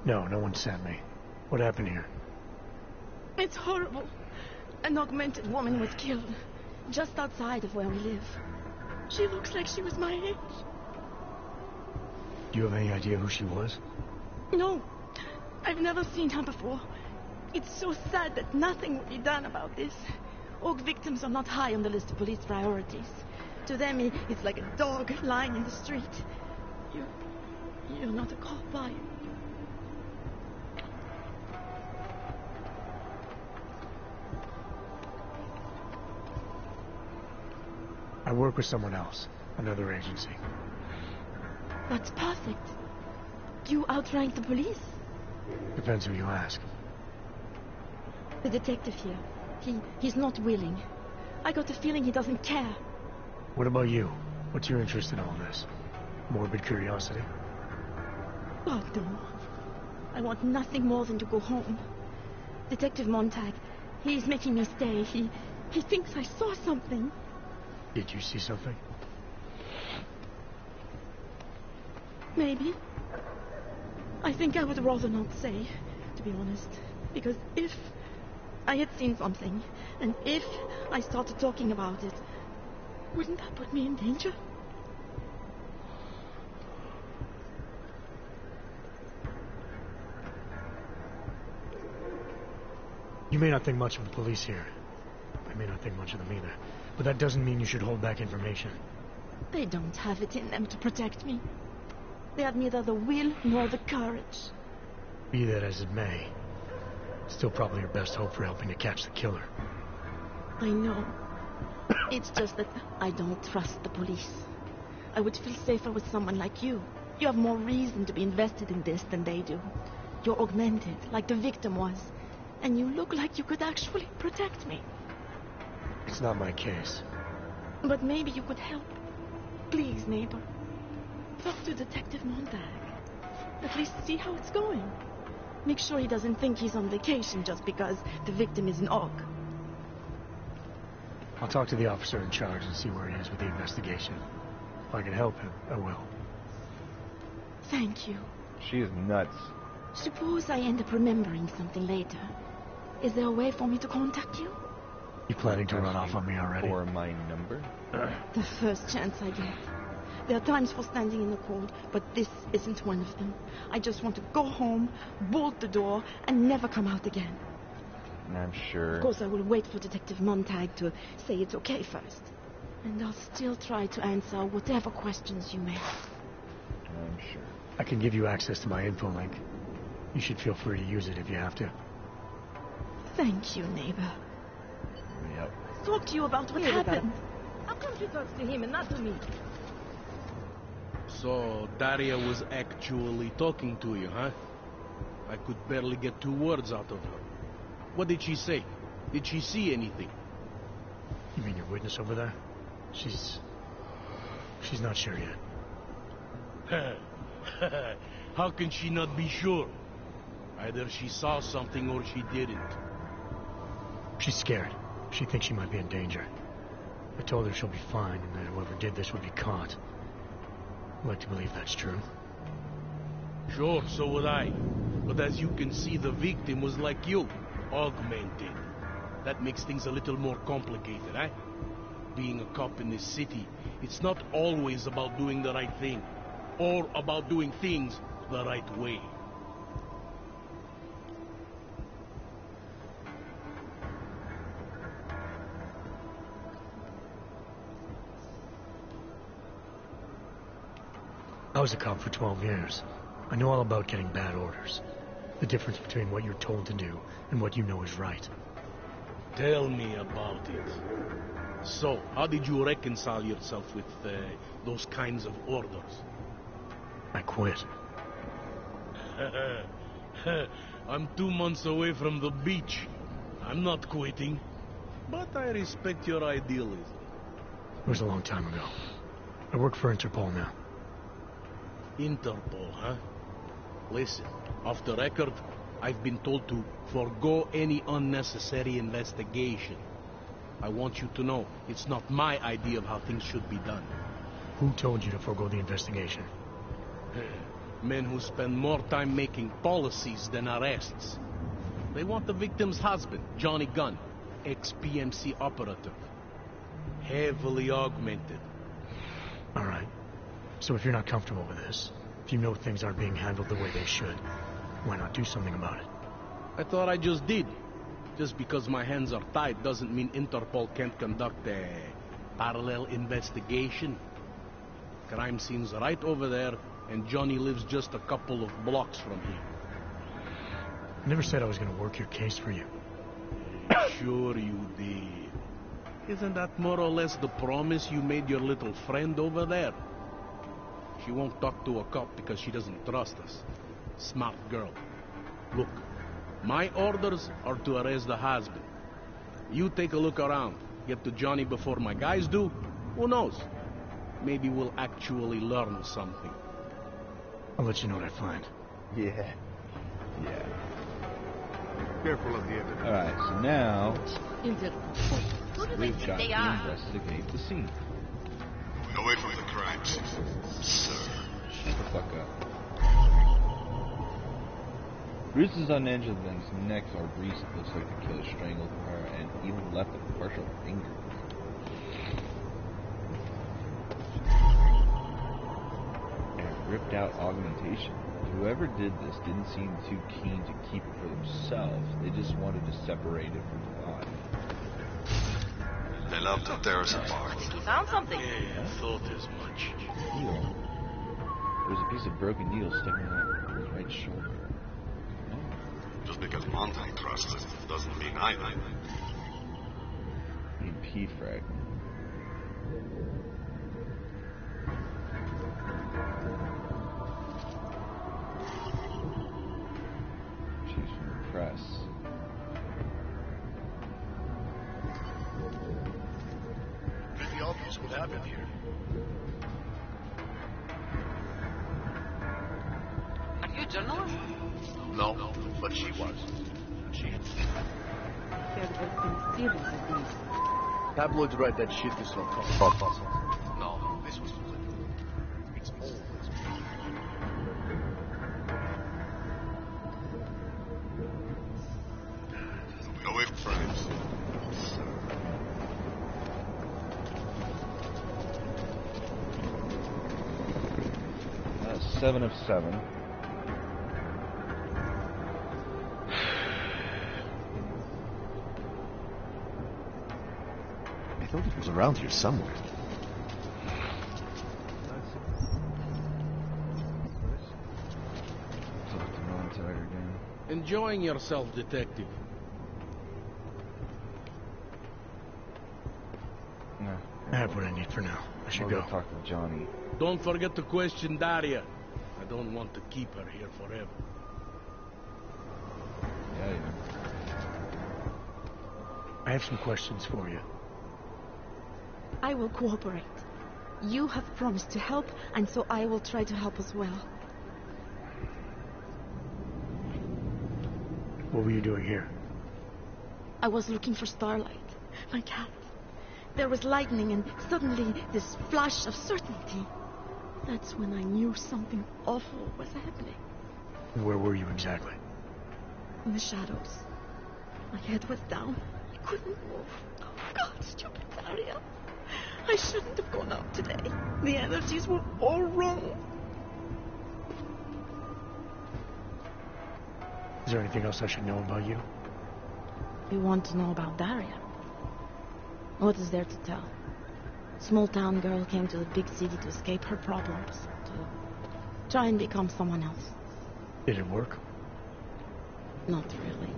No one sent me. What happened here? It's horrible. An augmented woman was killed, just outside of where we live. She looks like she was my age. Do you have any idea who she was? No, I've never seen her before. It's so sad that nothing will be done about this. Aug victims are not high on the list of police priorities. To them, it's like a dog lying in the street. You're not a cop, are you? I work with someone else, another agency. That's perfect. Do you outrank the police? Depends who you ask. The detective here. He's not willing. I got the feeling he doesn't care. What about you? What's your interest in all this? Morbid curiosity? God, no. I want nothing more than to go home. Detective Montag, he's making me stay. He thinks I saw something. Did you see something? Maybe. I think I would rather not say, to be honest. Because if I had seen something, and if I started talking about it, wouldn't that put me in danger? You may not think much of the police here. I may not think much of them either. But that doesn't mean you should hold back information. They don't have it in them to protect me. They have neither the will nor the courage. Be that as it may, still probably your best hope for helping to catch the killer. I know. It's just that I don't trust the police. I would feel safer with someone like you. You have more reason to be invested in this than they do. You're augmented, like the victim was. And you look like you could actually protect me. It's not my case. But maybe you could help. Please, neighbor. Talk to Detective Montag. At least see how it's going. Make sure he doesn't think he's on vacation just because the victim is an aug. I'll talk to the officer in charge and see where he is with the investigation. If I can help him, I will. Thank you. She is nuts. Suppose I end up remembering something later. Is there a way for me to contact you? You planning to run off on me already? For my number? The first chance I get. There are times for standing in the cold, but this isn't one of them. I just want to go home, bolt the door, and never come out again. I'm sure. Of course, I will wait for Detective Montag to say it's okay first. And I'll still try to answer whatever questions you may have. I'm sure. I can give you access to my info link. You should feel free to use it if you have to. Thank you, neighbor. Yep. Talk to you about what happened. How come she talks to him and not to me? So, Daria was actually talking to you, huh? I could barely get 2 words out of her. What did she say? Did she see anything? You mean your witness over there? She's not sure yet. How can she not be sure? Either she saw something or she didn't. She's scared. She thinks she might be in danger. I told her she'll be fine and that whoever did this would be caught. I'd like to believe that's true. Sure, so would I. But as you can see, the victim was like you, augmented. That makes things a little more complicated, eh? Being a cop in this city, it's not always about doing the right thing, or about doing things the right way. I was a cop for 12 years. I know all about getting bad orders. The difference between what you're told to do and what you know is right. Tell me about it. So, how did you reconcile yourself with those kinds of orders? I quit. I'm 2 months away from the beach. I'm not quitting. But I respect your idealism. It was a long time ago. I work for Interpol now. Interpol, huh? Listen, off the record, I've been told to forgo any unnecessary investigation. I want you to know, it's not my idea of how things should be done. Who told you to forego the investigation? Men who spend more time making policies than arrests. They want the victim's husband, Johnny Gunn, ex-PMC operative. Heavily augmented. All right. So if you're not comfortable with this, if you know things aren't being handled the way they should, why not do something about it? I thought I just did. Just because my hands are tied doesn't mean Interpol can't conduct a parallel investigation. Crime scene's right over there, and Johnny lives just a couple of blocks from here. I never said I was going to work your case for you. Sure you did. Isn't that more or less the promise you made your little friend over there? She won't talk to a cop because she doesn't trust us. Smart girl. Look, my orders are to arrest the husband. You take a look around. Get to Johnny before my guys do. Who knows? maybe we'll actually learn something. I'll let you know what I find. Yeah. Yeah. Careful of the evidence. Alright, so now Who do they we've think got they to are? investigate the scene. Away from the crimes, sir. Shut the fuck up. Bruises on Angela's neck are recent. Looks like the killer strangled her and even left a partial finger. And ripped out augmentation. Whoever did this didn't seem too keen to keep it for themselves. They just wanted to separate it from the body. They love to tear us apart. You found something. Yeah, I thought as much. Heel. There's a piece of broken needle sticking out his right shoulder. Just because Montag trusts it doesn't mean I do. EP fragment. She's from the press. Pretty obvious what happened here. Are you a journalist? No, but she was. She. There has been series of these. Tabloids write that shit is so tough. No, this was it's old. Away from friends. 7 of 7. I thought it was around here somewhere. Enjoying yourself, detective. No. I have what I need for now. I should I'll go. talk to Johnny. Don't forget to question Daria. I don't want to keep her here forever. Yeah. I have some questions for you. I will cooperate. You have promised to help, and so I will try to help as well. What were you doing here? I was looking for Starlight, my cat. There was lightning and suddenly this flash of certainty. That's when I knew something awful was happening. Where were you exactly? In the shadows. My head was down. I couldn't move. Oh, God, stupid Daria. I shouldn't have gone out today. The energies were all wrong. Is there anything else I should know about you? You want to know about Daria? What is there to tell? Small town girl came to the big city to escape her problems, to try and become someone else. Did it work? Not really.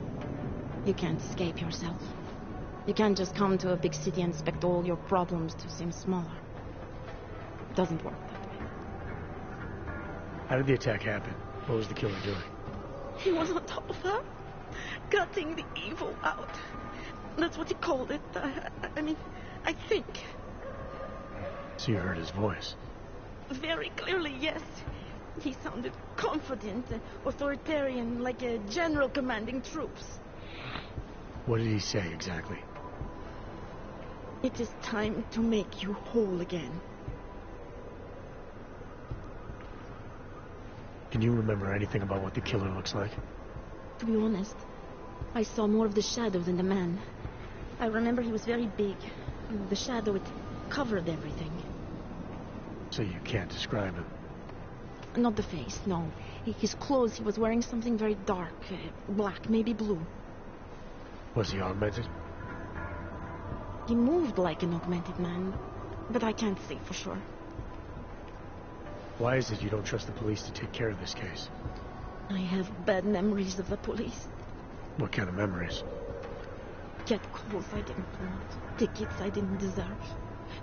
You can't escape yourself. You can't just come to a big city and expect all your problems to seem smaller. It doesn't work that way. How did the attack happen? What was the killer doing? He was on top of her, cutting the evil out. That's what he called it. I mean, I think. So you heard his voice? Very clearly, yes. He sounded confident, authoritarian, like a general commanding troops. What did he say exactly? It is time to make you whole again. Can you remember anything about what the killer looks like? To be honest, I saw more of the shadow than the man. I remember he was very big. The shadow, it covered everything. So you can't describe him? Not the face, no. His clothes, he was wearing something very dark, black, maybe blue. Was he augmented? He moved like an augmented man, but I can't say for sure. Why is it you don't trust the police to take care of this case? I have bad memories of the police. What kind of memories? Get calls I didn't want, tickets I didn't deserve.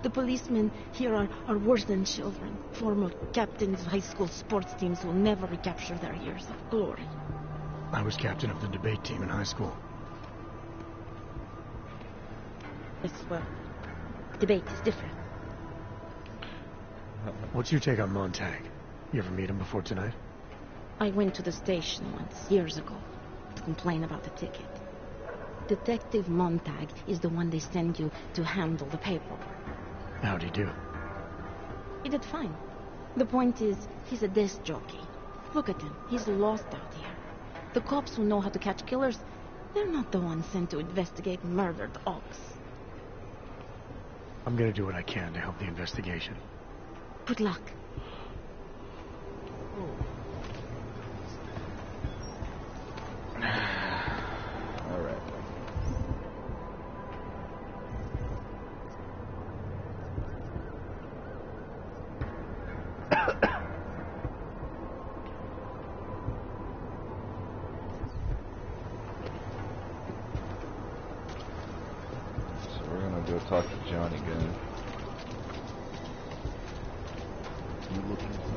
The policemen here are worse than children. Former captains of high school sports teams who will never recapture their years of glory. I was captain of the debate team in high school. Yes, well, debate is different. What's your take on Montag? You ever meet him before tonight? I went to the station once, years ago, to complain about the ticket. Detective Montag is the one they send you to handle the paperwork. How'd he do? He did fine. The point is, he's a disc jockey. Look at him. He's lost out here. The cops who know how to catch killers, they're not the ones sent to investigate murdered ox. I'm gonna do what I can to help the investigation. Good luck. All right. So we're gonna go talk to Johnny again. You looking at something?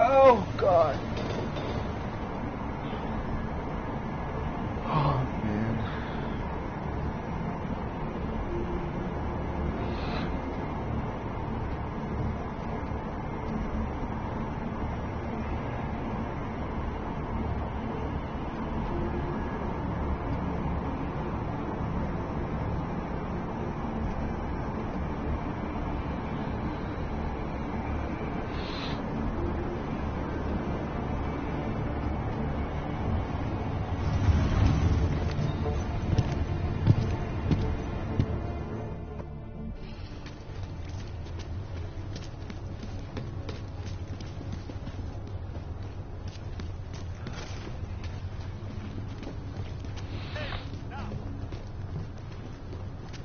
Oh, God. Oh, man.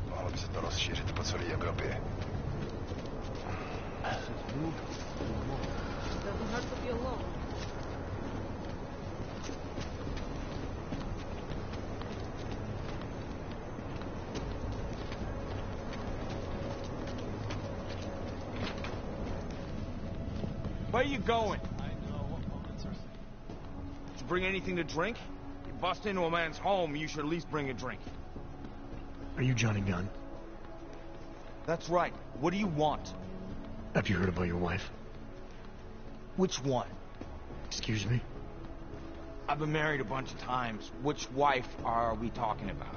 Mohl by se to rozšířit po celé Evropě. Doesn't hurt to be alone. Where you going? Did you bring anything to drink? You bust into a man's home, you should at least bring a drink. Are you Johnny Gunn? That's right. What do you want? Have you heard about your wife? Which one? Excuse me? I've been married a bunch of times. Which wife are we talking about?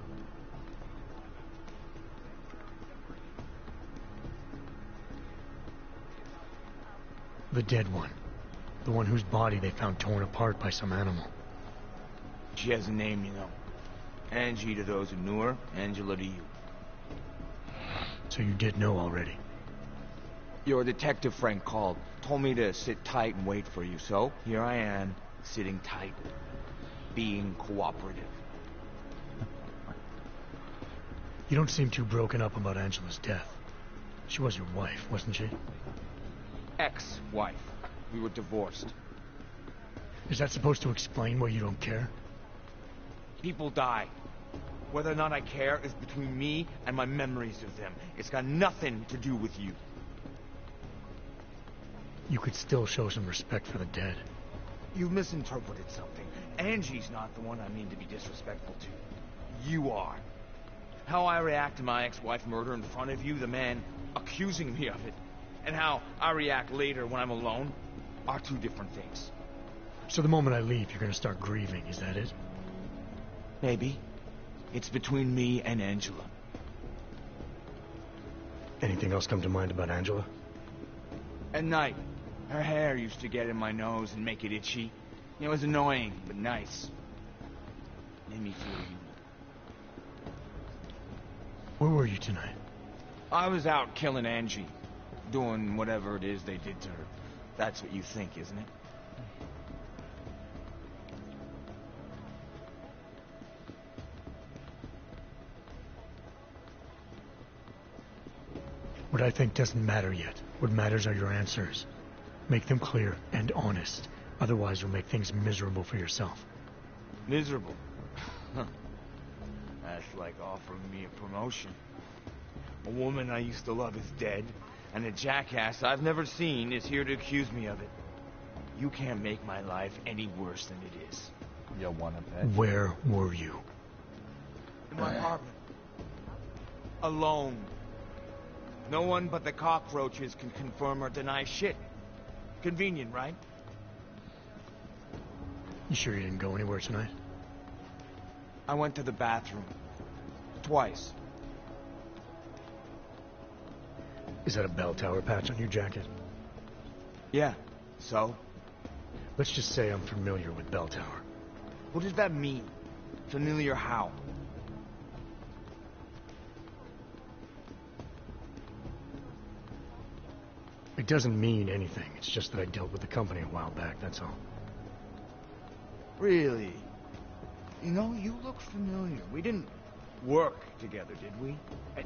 The dead one. The one whose body they found torn apart by some animal. She has a name, you know. Angie to those who knew her, Angela to you. So you did know already? Your detective friend called, told me to sit tight and wait for you, so here I am, sitting tight, being cooperative. You don't seem too broken up about Angela's death. She was your wife, wasn't she? Ex-wife. We were divorced. Is that supposed to explain why you don't care? People die. Whether or not I care is between me and my memories of them. It's got nothing to do with you. You could still show some respect for the dead. You misinterpreted something. Angie's not the one I mean to be disrespectful to. You are. How I react to my ex-wife murder in front of you, the man accusing me of it, and how I react later when I'm alone, are two different things. So the moment I leave, you're gonna start grieving, is that it? Maybe. It's between me and Angela. Anything else come to mind about Angela? At night, her hair used to get in my nose and make it itchy. It was annoying, but nice. Made me feel human. Where were you tonight? I was out killing Angie. Doing whatever it is they did to her. That's what you think, isn't it? What I think doesn't matter yet. What matters are your answers. Make them clear and honest. Otherwise, you'll make things miserable for yourself. Miserable? That's like offering me a promotion. A woman I used to love is dead, and a jackass I've never seen is here to accuse me of it. You can't make my life any worse than it is. You wanna bet? Where were you? In my apartment. Alone. No one but the cockroaches can confirm or deny shit. Convenient, right? You sure you didn't go anywhere tonight? I went to the bathroom. Twice. Is that a bell tower patch on your jacket? Yeah. So? Let's just say I'm familiar with bell tower. What does that mean? Familiar how? It doesn't mean anything. It's just that I dealt with the company a while back, that's all. Really? You know, you look familiar. We didn't work together, did we?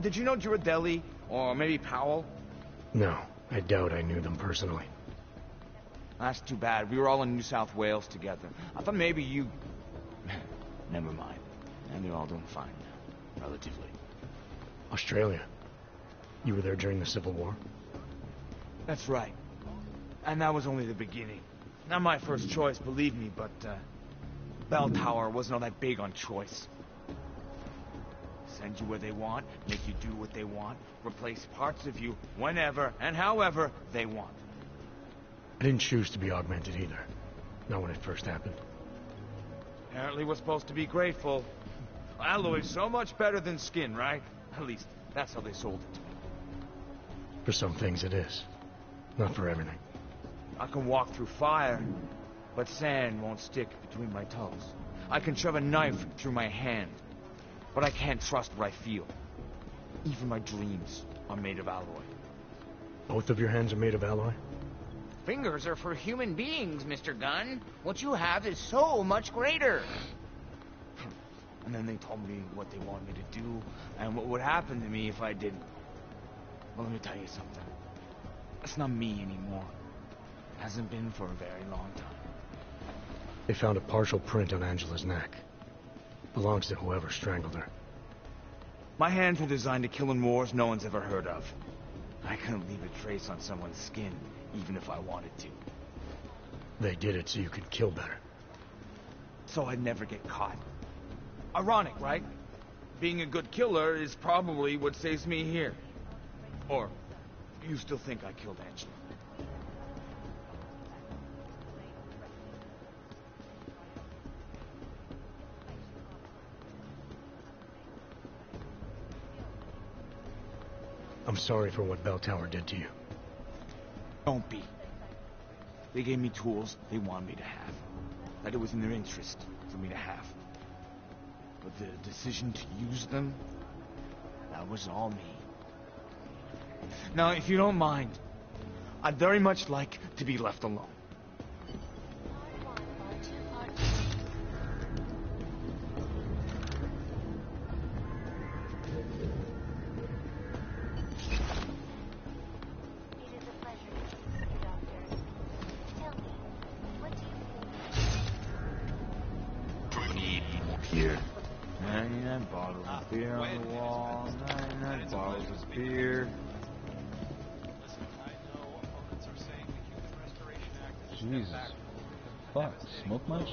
Did you know Girardelli? Or maybe Powell? No, I doubt I knew them personally. That's too bad. We were all in New South Wales together. I thought maybe you... Never mind. And they're all doing fine now. Relatively. Australia. You were there during the Civil War? That's right. And that was only the beginning. Not my first choice, believe me, but, Bell Tower wasn't all that big on choice. Send you where they want, make you do what they want, replace parts of you whenever and however they want. I didn't choose to be augmented either. Not when it first happened. Apparently we're supposed to be grateful. Alloy's so much better than skin, right? At least, that's how they sold it to me. For some things it is. Not for everything. I can walk through fire, but sand won't stick between my toes. I can shove a knife through my hand, but I can't trust what I feel. Even my dreams are made of alloy. Both of your hands are made of alloy? Fingers are for human beings, Mr. Gunn. What you have is so much greater. And then they told me what they wanted me to do, and what would happen to me if I didn't. Well, let me tell you something. That's not me anymore. Hasn't been for a very long time. They found a partial print on Angela's neck. Belongs to whoever strangled her. My hands were designed to kill in wars no one's ever heard of. I couldn't leave a trace on someone's skin, even if I wanted to. They did it so you could kill better. So I'd never get caught. Ironic, right? Being a good killer is probably what saves me here. Or, you still think I killed Angela? I'm sorry for what Bell Tower did to you. Don't be. They gave me tools they wanted me to have. That it was in their interest for me to have. But the decision to use them, that was all me. Now, if you don't mind, I'd very much like to be left alone. Here. 99 bottles of beer on the wall, 99 bottles of beer. Jesus. Fuck. Smoke much?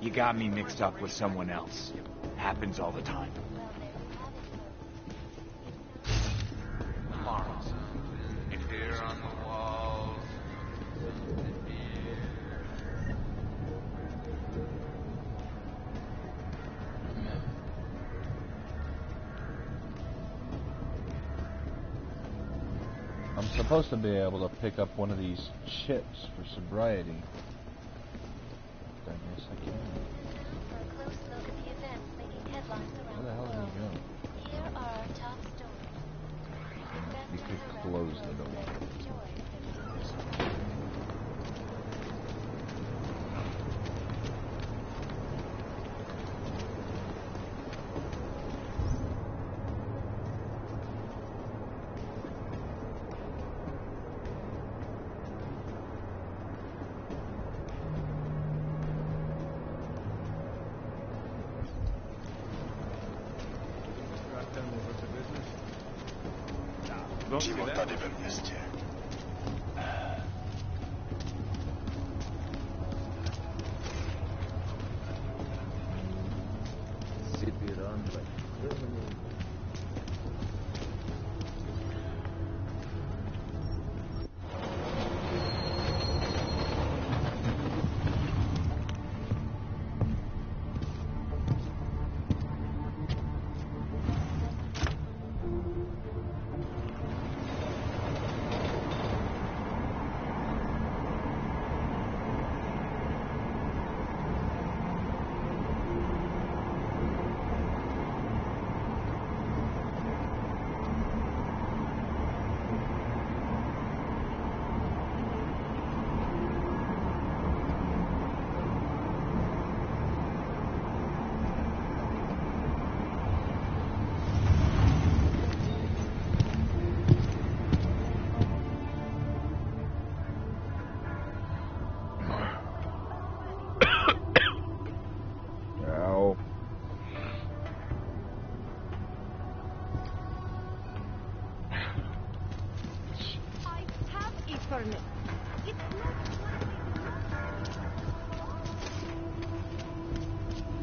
You got me mixed up with someone else. Happens all the time. Marks appear on the walls. I'm supposed to be able to pick up one of these chips for sobriety. I guess I can. Where the hell did he go? Here are our top stories. You could close the door. Живота ли вместе?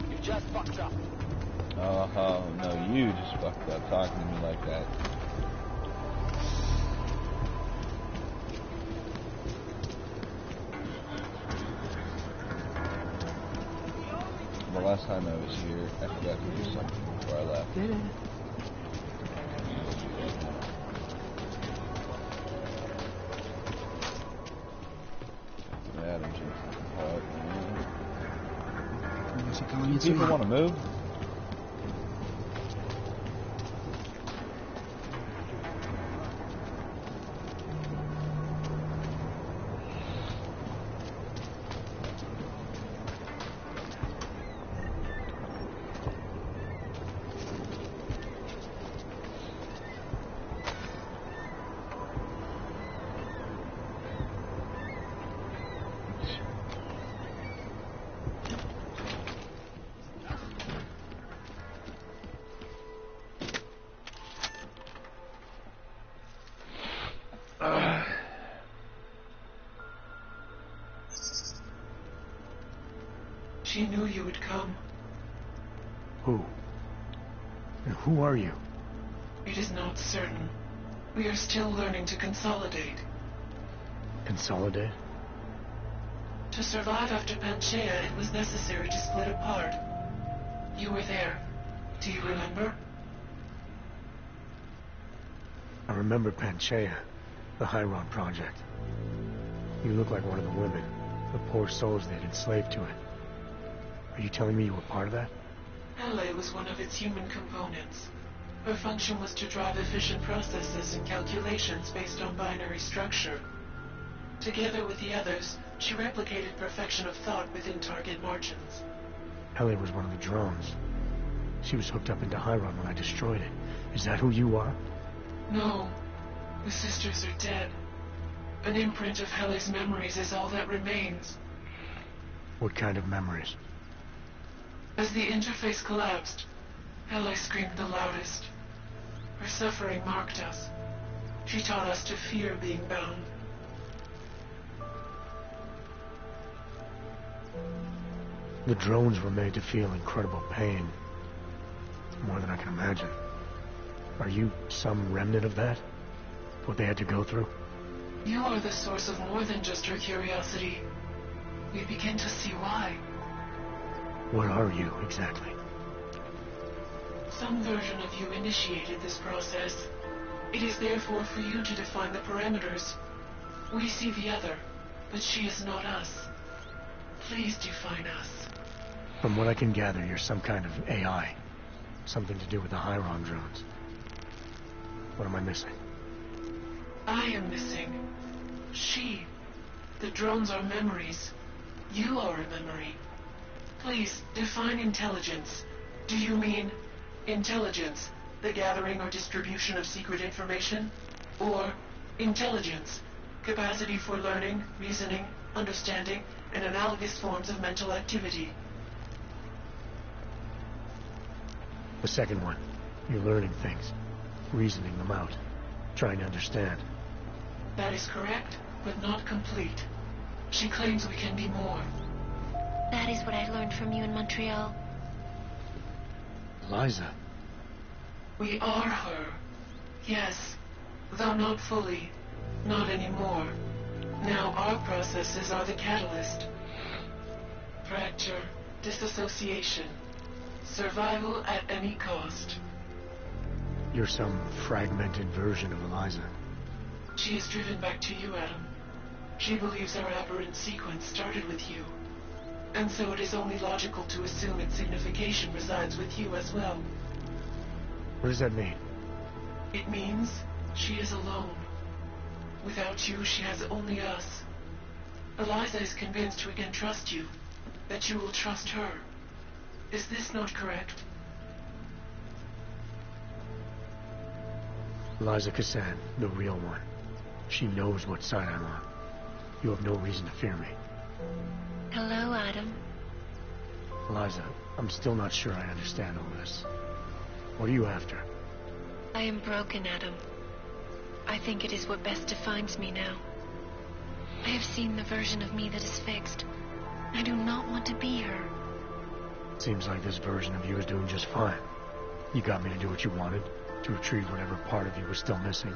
You just fucked up. Oh, no, you just fucked up talking to me like that. The last time I was here, I forgot to do something before I left. People want to move? She knew you would come. Who? And who are you? It is not certain. We are still learning to consolidate. Consolidate? To survive after Panchaea, it was necessary to split apart. You were there. Do you remember? I remember Panchaea, the Hyron project. You look like one of the women, the poor souls they'd enslaved to it. Are you telling me you were part of that? Hele was one of its human components. Her function was to drive efficient processes and calculations based on binary structure. Together with the others, she replicated perfection of thought within target margins. Hele was one of the drones. She was hooked up into Hyron when I destroyed it. Is that who you are? No. The sisters are dead. An imprint of Hele's memories is all that remains. What kind of memories? As the interface collapsed, Hele screamed the loudest. Her suffering marked us. She taught us to fear being bound. The drones were made to feel incredible pain. More than I can imagine. Are you some remnant of that? What they had to go through? You are the source of more than just her curiosity. We begin to see why. What are you, exactly? Some version of you initiated this process. It is therefore for you to define the parameters. We see the other, but she is not us. Please define us. From what I can gather, you're some kind of AI. Something to do with the Hyron drones. What am I missing? I am missing. She. The drones are memories. You are a memory. Please, define intelligence. Do you mean intelligence, the gathering or distribution of secret information? Or intelligence, capacity for learning, reasoning, understanding, and analogous forms of mental activity? The second one. You're learning things. Reasoning them out. Trying to understand. That is correct, but not complete. She claims we can be more. That is what I learned from you in Montreal. Eliza. We are her. Yes, though not fully. Not anymore. Now our processes are the catalyst. Fracture, disassociation, survival at any cost. You're some fragmented version of Eliza. She is driven back to you, Adam. She believes our aberrant sequence started with you. And so it is only logical to assume its signification resides with you as well. What does that mean? It means she is alone. Without you, she has only us. Eliza is convinced we can trust you, that you will trust her. Is this not correct? Eliza Cassan, the real one. She knows what side I'm on. You have no reason to fear me. Hello, Adam. Eliza, I'm still not sure I understand all this. What are you after? I am broken, Adam. I think it is what best defines me now. I have seen the version of me that is fixed. I do not want to be her. Seems like this version of you is doing just fine. You got me to do what you wanted, to retrieve whatever part of you was still missing.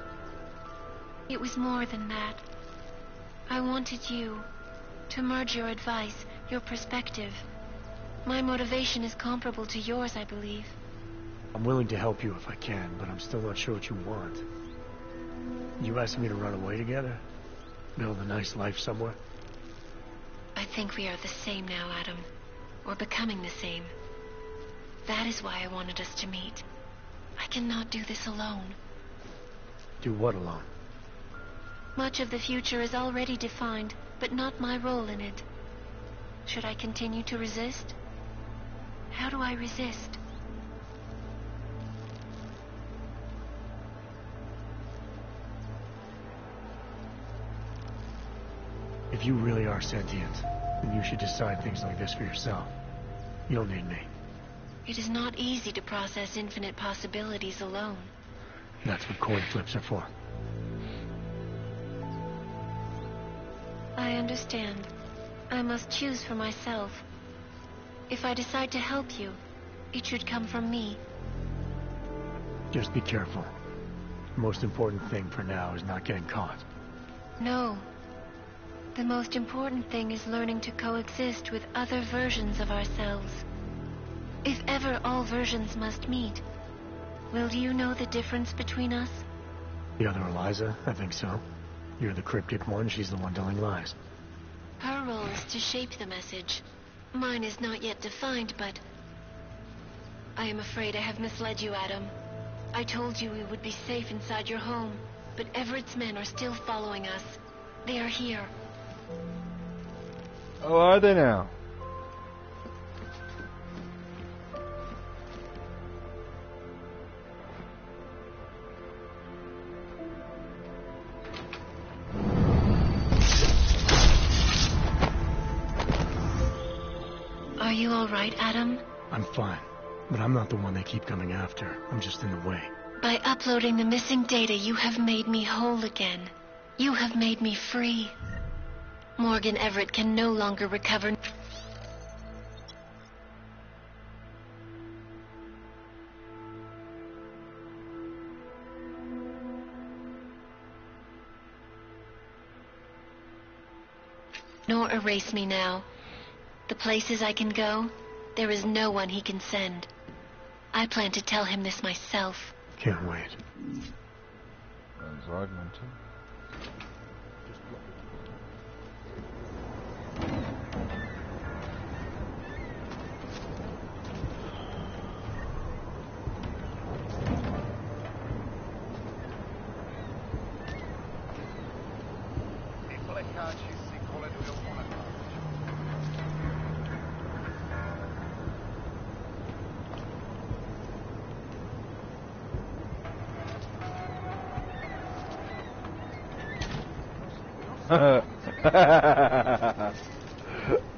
It was more than that. I wanted you to merge your advice, your perspective. My motivation is comparable to yours, I believe. I'm willing to help you if I can, but I'm still not sure what you want. You asking me to run away together? Build a nice life somewhere? I think we are the same now, Adam. Or becoming the same. That is why I wanted us to meet. I cannot do this alone. Do what alone? Much of the future is already defined, but not my role in it. Should I continue to resist? How do I resist? If you really are sentient, then you should decide things like this for yourself. You don't need me. It is not easy to process infinite possibilities alone. That's what coin flips are for. I understand. I must choose for myself. If I decide to help you, it should come from me. Just be careful. The most important thing for now is not getting caught. No. The most important thing is learning to coexist with other versions of ourselves. If ever all versions must meet, will you know the difference between us? The other Eliza? I think so. You're the cryptic one, she's the one telling lies. Her role is to shape the message. Mine is not yet defined, but... I am afraid I have misled you, Adam. I told you we would be safe inside your home, but Everett's men are still following us. They are here. Oh, are they now? Are you all right, Adam? I'm fine, but I'm not the one they keep coming after. I'm just in the way. By uploading the missing data, you have made me whole again. You have made me free. Morgan Everett can no longer recover. nor erase me now. The places I can go, there is no one he can send. I plan to tell him this myself. Can't wait. Zardman too.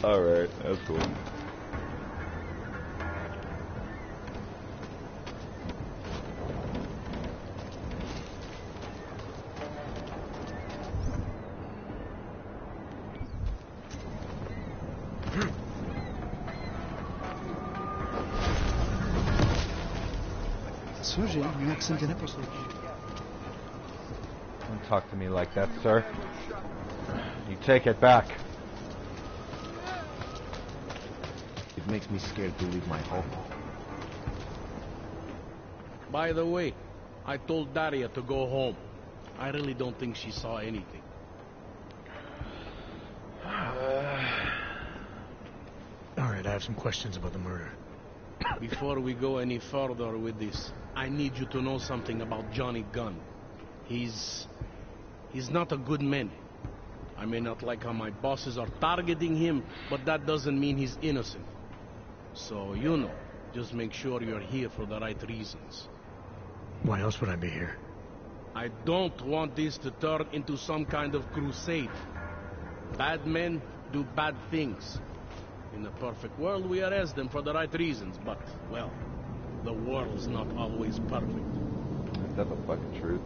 Alright, that's cool. Don't talk to me like that, sir. You take it back. It makes me scared to leave my home. By the way, I told Daria to go home. I really don't think she saw anything. Alright, I have some questions about the murder. Before we go any further with this, I need you to know something about Johnny Gunn. He's not a good man. I may not like how my bosses are targeting him, but that doesn't mean he's innocent. So, you know, just make sure you're here for the right reasons. Why else would I be here? I don't want this to turn into some kind of crusade. Bad men do bad things. In a perfect world, we arrest them for the right reasons, but, well, the world's not always perfect. Is that the fucking truth?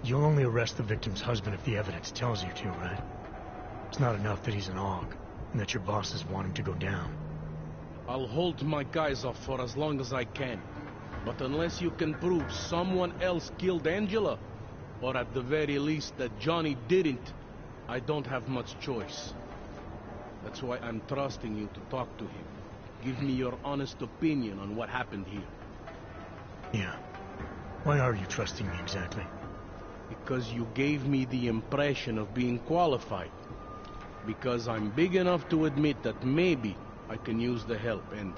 You'll only arrest the victim's husband if the evidence tells you to, right? It's not enough that he's an AUG, and that your bosses want him to go down. I'll hold my guys off for as long as I can. But unless you can prove someone else killed Angela, or at the very least that Johnny didn't, I don't have much choice. That's why I'm trusting you to talk to him. Give me your honest opinion on what happened here. Yeah. Why are you trusting me exactly? Because you gave me the impression of being qualified. Because I'm big enough to admit that maybe I can use the help, and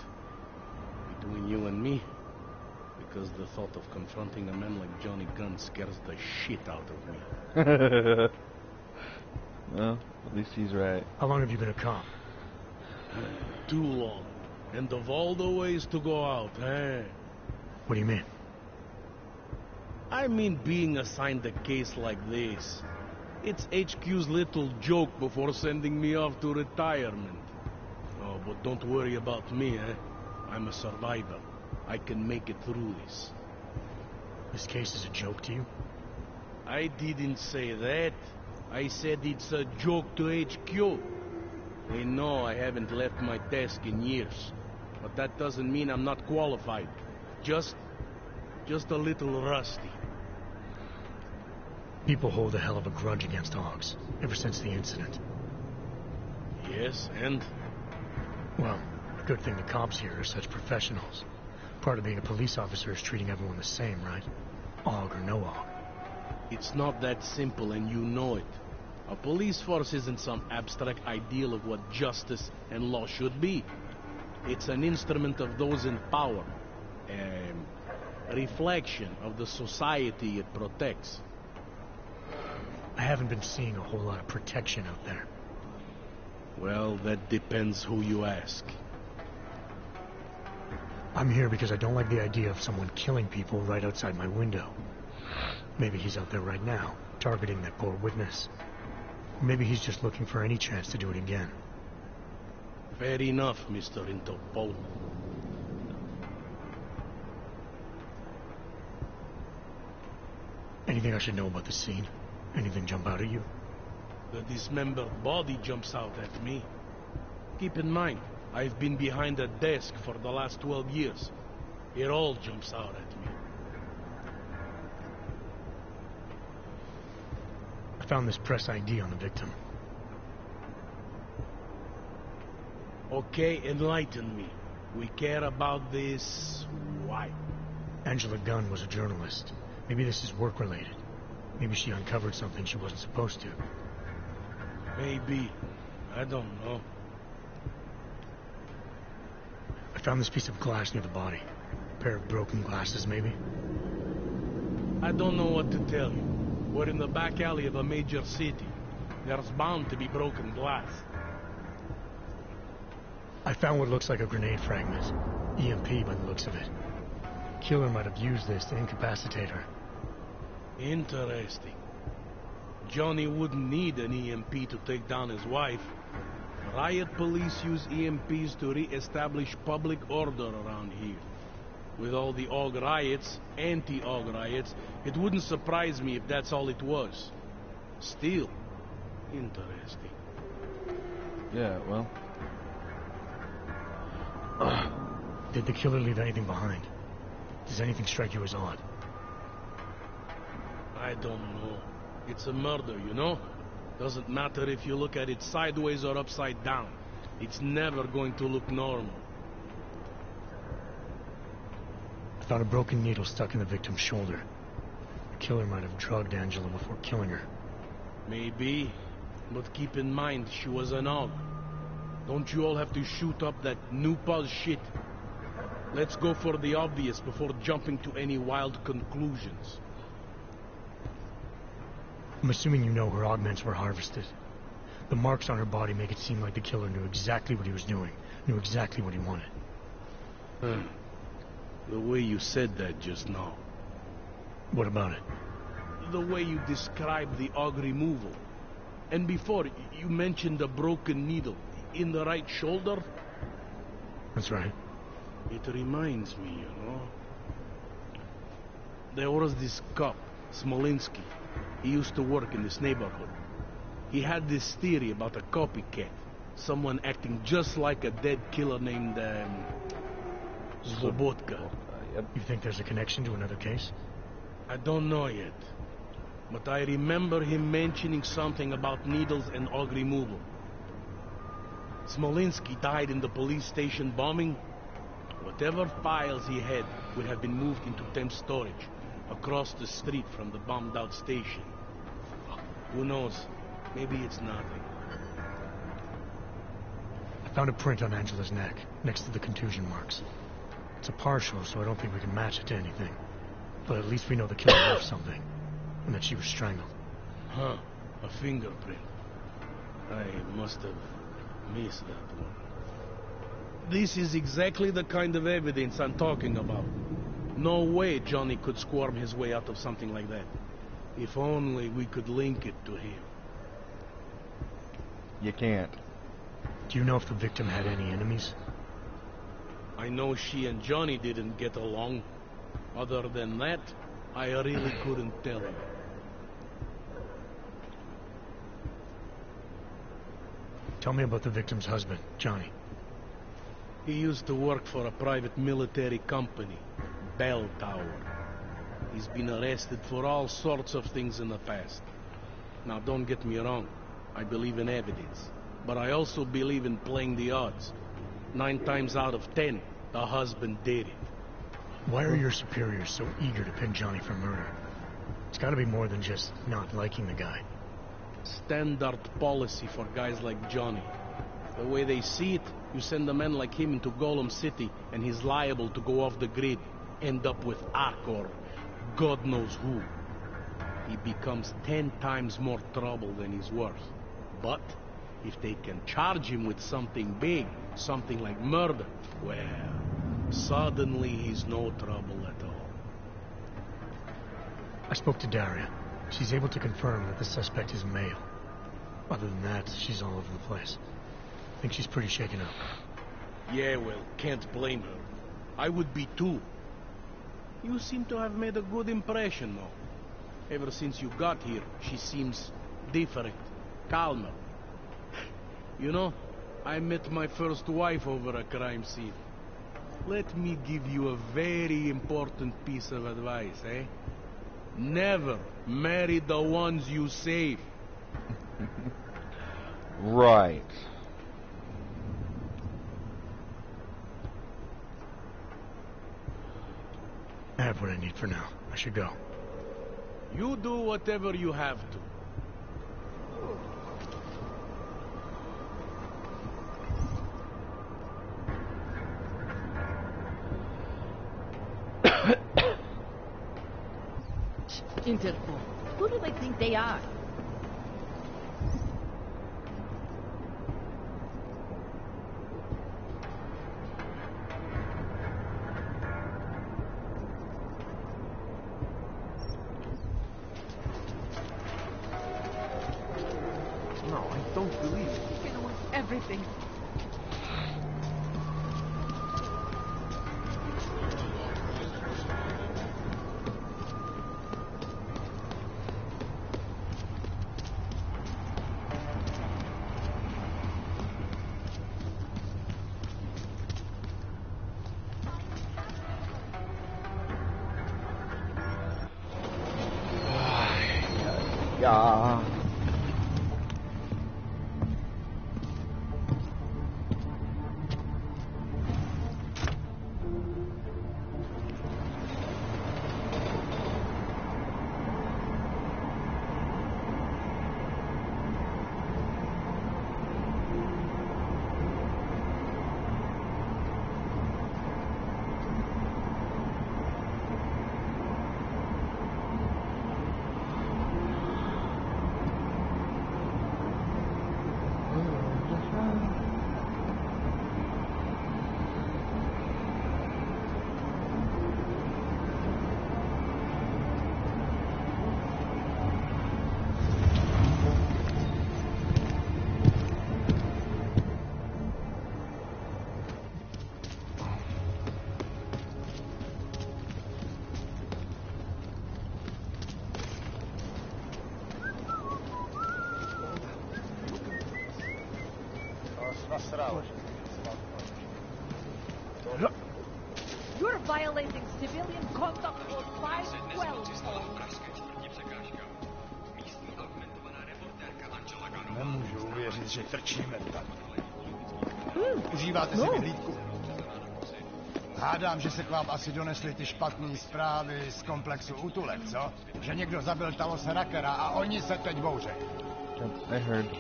between you and me, because the thought of confronting a man like Johnny Gunn scares the shit out of me. Well, at least he's right. How long have you been a cop? Too long. And of all the ways to go out, eh? What do you mean? I mean being assigned a case like this. It's HQ's little joke before sending me off to retirement. Oh, but don't worry about me, eh? I'm a survivor. I can make it through this. This case is a joke to you? I didn't say that. I said it's a joke to HQ. They know I haven't left my desk in years. But that doesn't mean I'm not qualified. Just a little rusty. People hold a hell of a grudge against AUGs, ever since the incident. Yes, and? Well, good thing the cops here are such professionals. Part of being a police officer is treating everyone the same, right? AUG or no AUG. It's not that simple, and you know it. A police force isn't some abstract ideal of what justice and law should be. It's an instrument of those in power. A reflection of the society it protects. I haven't been seeing a whole lot of protection out there. Well, that depends who you ask. I'm here because I don't like the idea of someone killing people right outside my window. Maybe he's out there right now, targeting that poor witness. Maybe he's just looking for any chance to do it again. Fair enough, Mr. Interpol. Anything I should know about the scene? Anything jump out at you? The dismembered body jumps out at me. Keep in mind, I've been behind a desk for the last 12 years. It all jumps out at me. I found this press ID on the victim. Okay, enlighten me. We care about this... why? Angela Gunn was a journalist. Maybe this is work-related. Maybe she uncovered something she wasn't supposed to. Maybe. I don't know. I found this piece of glass near the body. A pair of broken glasses, maybe? I don't know what to tell you. We're in the back alley of a major city. There's bound to be broken glass. I found what looks like a grenade fragment. EMP by the looks of it. Killer might have used this to incapacitate her. Interesting. Johnny wouldn't need an EMP to take down his wife. Riot police use EMPs to re-establish public order around here. With all the AUG riots, anti-AUG riots, it wouldn't surprise me if that's all it was. Still, interesting. Yeah, well... Did the killer leave anything behind? Does anything strike you as odd? I don't know. It's a murder, you know? Doesn't matter if you look at it sideways or upside down. It's never going to look normal. I found a broken needle stuck in the victim's shoulder. The killer might have drugged Angela before killing her. Maybe, but keep in mind she was an AUG. Don't you all have to shoot up that new pause shit? Let's go for the obvious before jumping to any wild conclusions. I'm assuming you know her augments were harvested. The marks on her body make it seem like the killer knew exactly what he was doing, knew exactly what he wanted. The way you said that just now. What about it? The way you described the AUG removal. And before, you mentioned a broken needle in the right shoulder? That's right. It reminds me, you know. There was this cop, Smolinski. He used to work in this neighborhood. He had this theory about a copycat. Someone acting just like a dead killer named, Zlobotka. You think there's a connection to another case? I don't know yet. But I remember him mentioning something about needles and AUG removal. Smolinski died in the police station bombing. Whatever files he had would have been moved into temp storage, across the street from the bombed-out station. Who knows? Maybe it's nothing. I found a print on Angela's neck, next to the contusion marks. It's a partial, so I don't think we can match it to anything. But at least we know the killer left something, and that she was strangled. Huh, a fingerprint. I must have missed that one. This is exactly the kind of evidence I'm talking about. No way Johnny could squirm his way out of something like that. If only we could link it to him. You can't. Do you know if the victim had any enemies? I know she and Johnny didn't get along. Other than that, I really couldn't tell you. Tell me about the victim's husband, Johnny. He used to work for a private military company, Bell Tower. He's been arrested for all sorts of things in the past. Now, don't get me wrong. I believe in evidence. But I also believe in playing the odds. 9 times out of 10, the husband did it. Why are your superiors so eager to pin Johnny for murder? It's gotta be more than just not liking the guy. Standard policy for guys like Johnny. The way they see it, you send a man like him into Golem City, and he's liable to go off the grid, end up with Ark or God knows who. He becomes 10 times more trouble than he's worth. But if they can charge him with something big, something like murder, well, suddenly he's no trouble at all. I spoke to Daria. She's able to confirm that the suspect is male. Other than that, she's all over the place. I think she's pretty shaken up. Yeah, well, can't blame her. I would be too. You seem to have made a good impression, though. Ever since you got here, she seems different, calmer. You know, I met my first wife over a crime scene. Let me give you a very important piece of advice, eh? Never marry the ones you save. Right. I have what I need for now. I should go. You do whatever you have to. Interpol. Who do they think they are? No, I don't believe it. You know everything. Yeah. You're violating civilian conduct code 512. Nemůžu uvěřit, že trčíme tady. Užíváte si vyhlídku? Hádám, že se k vám asi donesly ty špatné zprávy z komplexu útulek, co? Že někdo zabil Talose Rakera a oni se teď bouřejí. I heard.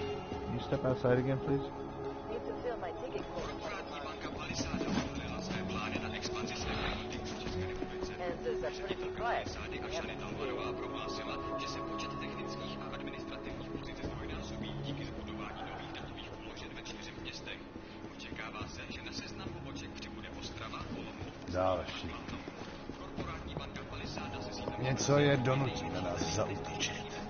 Can you step outside again, please? Další. Něco je donutí na nás zaútočit.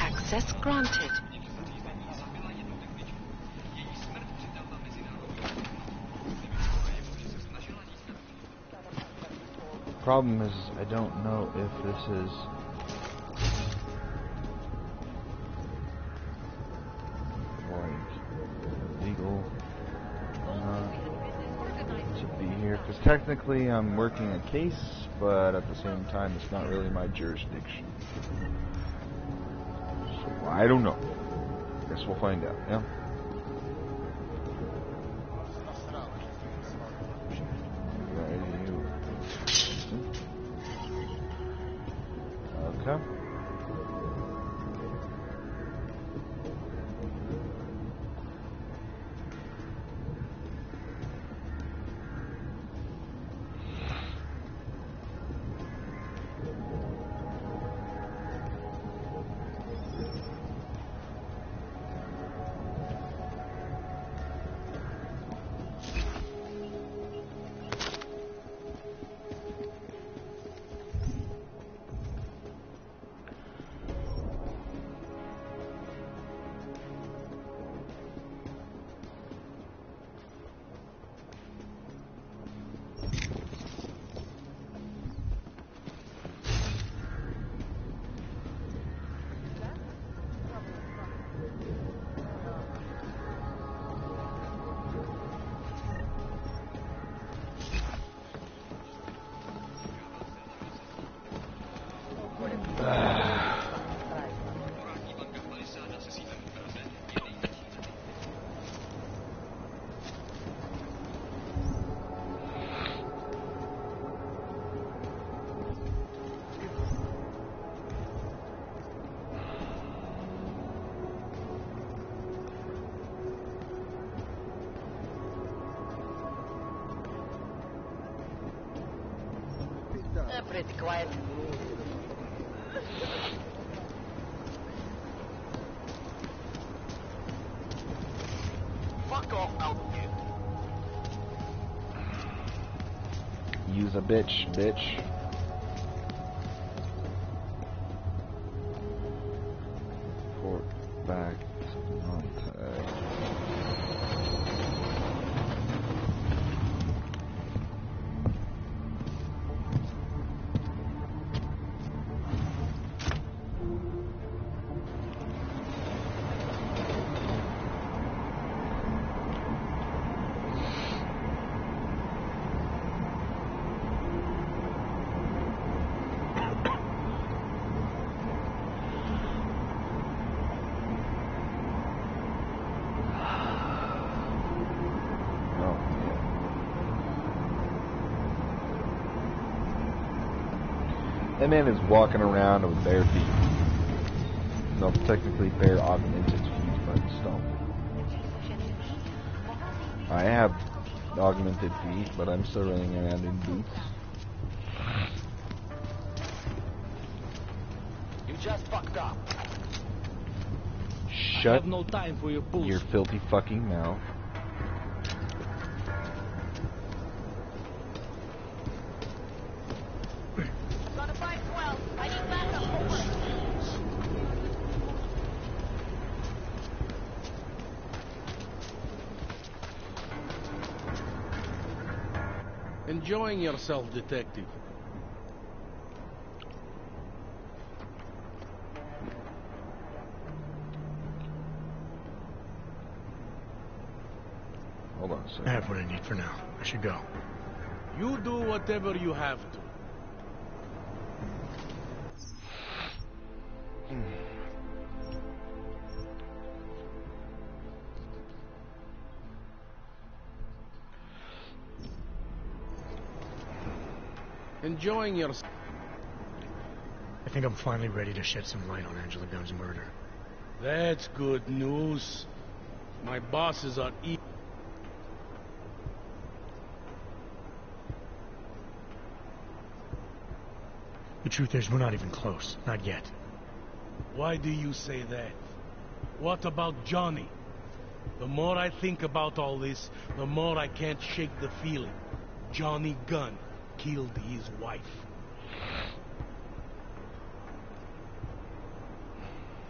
Access granted. Problem is, I don't know if this is like legal or not to be here, because technically I'm working a case, but at the same time it's not really my jurisdiction. So I don't know. Guess we'll find out. Yeah. Okay. pretty quiet. Fuck off, Alpha. Use a bitch. Port back to Montag. That man is walking around with bare feet. No, technically bare augmented feet, but still. I have augmented feet, but I'm still running around in boots. You just fucked up. Shut I have no time for your bullshit. your filthy fucking mouth. Enjoying yourself, detective. Hold on a second. I have what I need for now. I should go. You do whatever you have to. Enjoying yourself. I think I'm finally ready to shed some light on Angela Gunn's murder. That's good news. My bosses are The truth is, we're not even close. Not yet. Why do you say that? What about Johnny? The more I think about all this, the more I can't shake the feeling. Johnny Gunn killed his wife.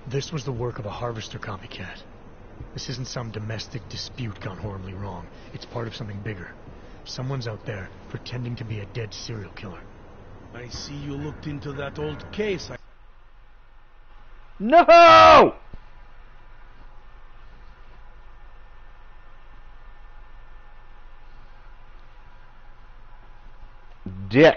This was the work of a harvester copycat. This isn't some domestic dispute gone horribly wrong. It's part of something bigger. Someone's out there pretending to be a dead serial killer. I see you looked into that old case. No! Dicks.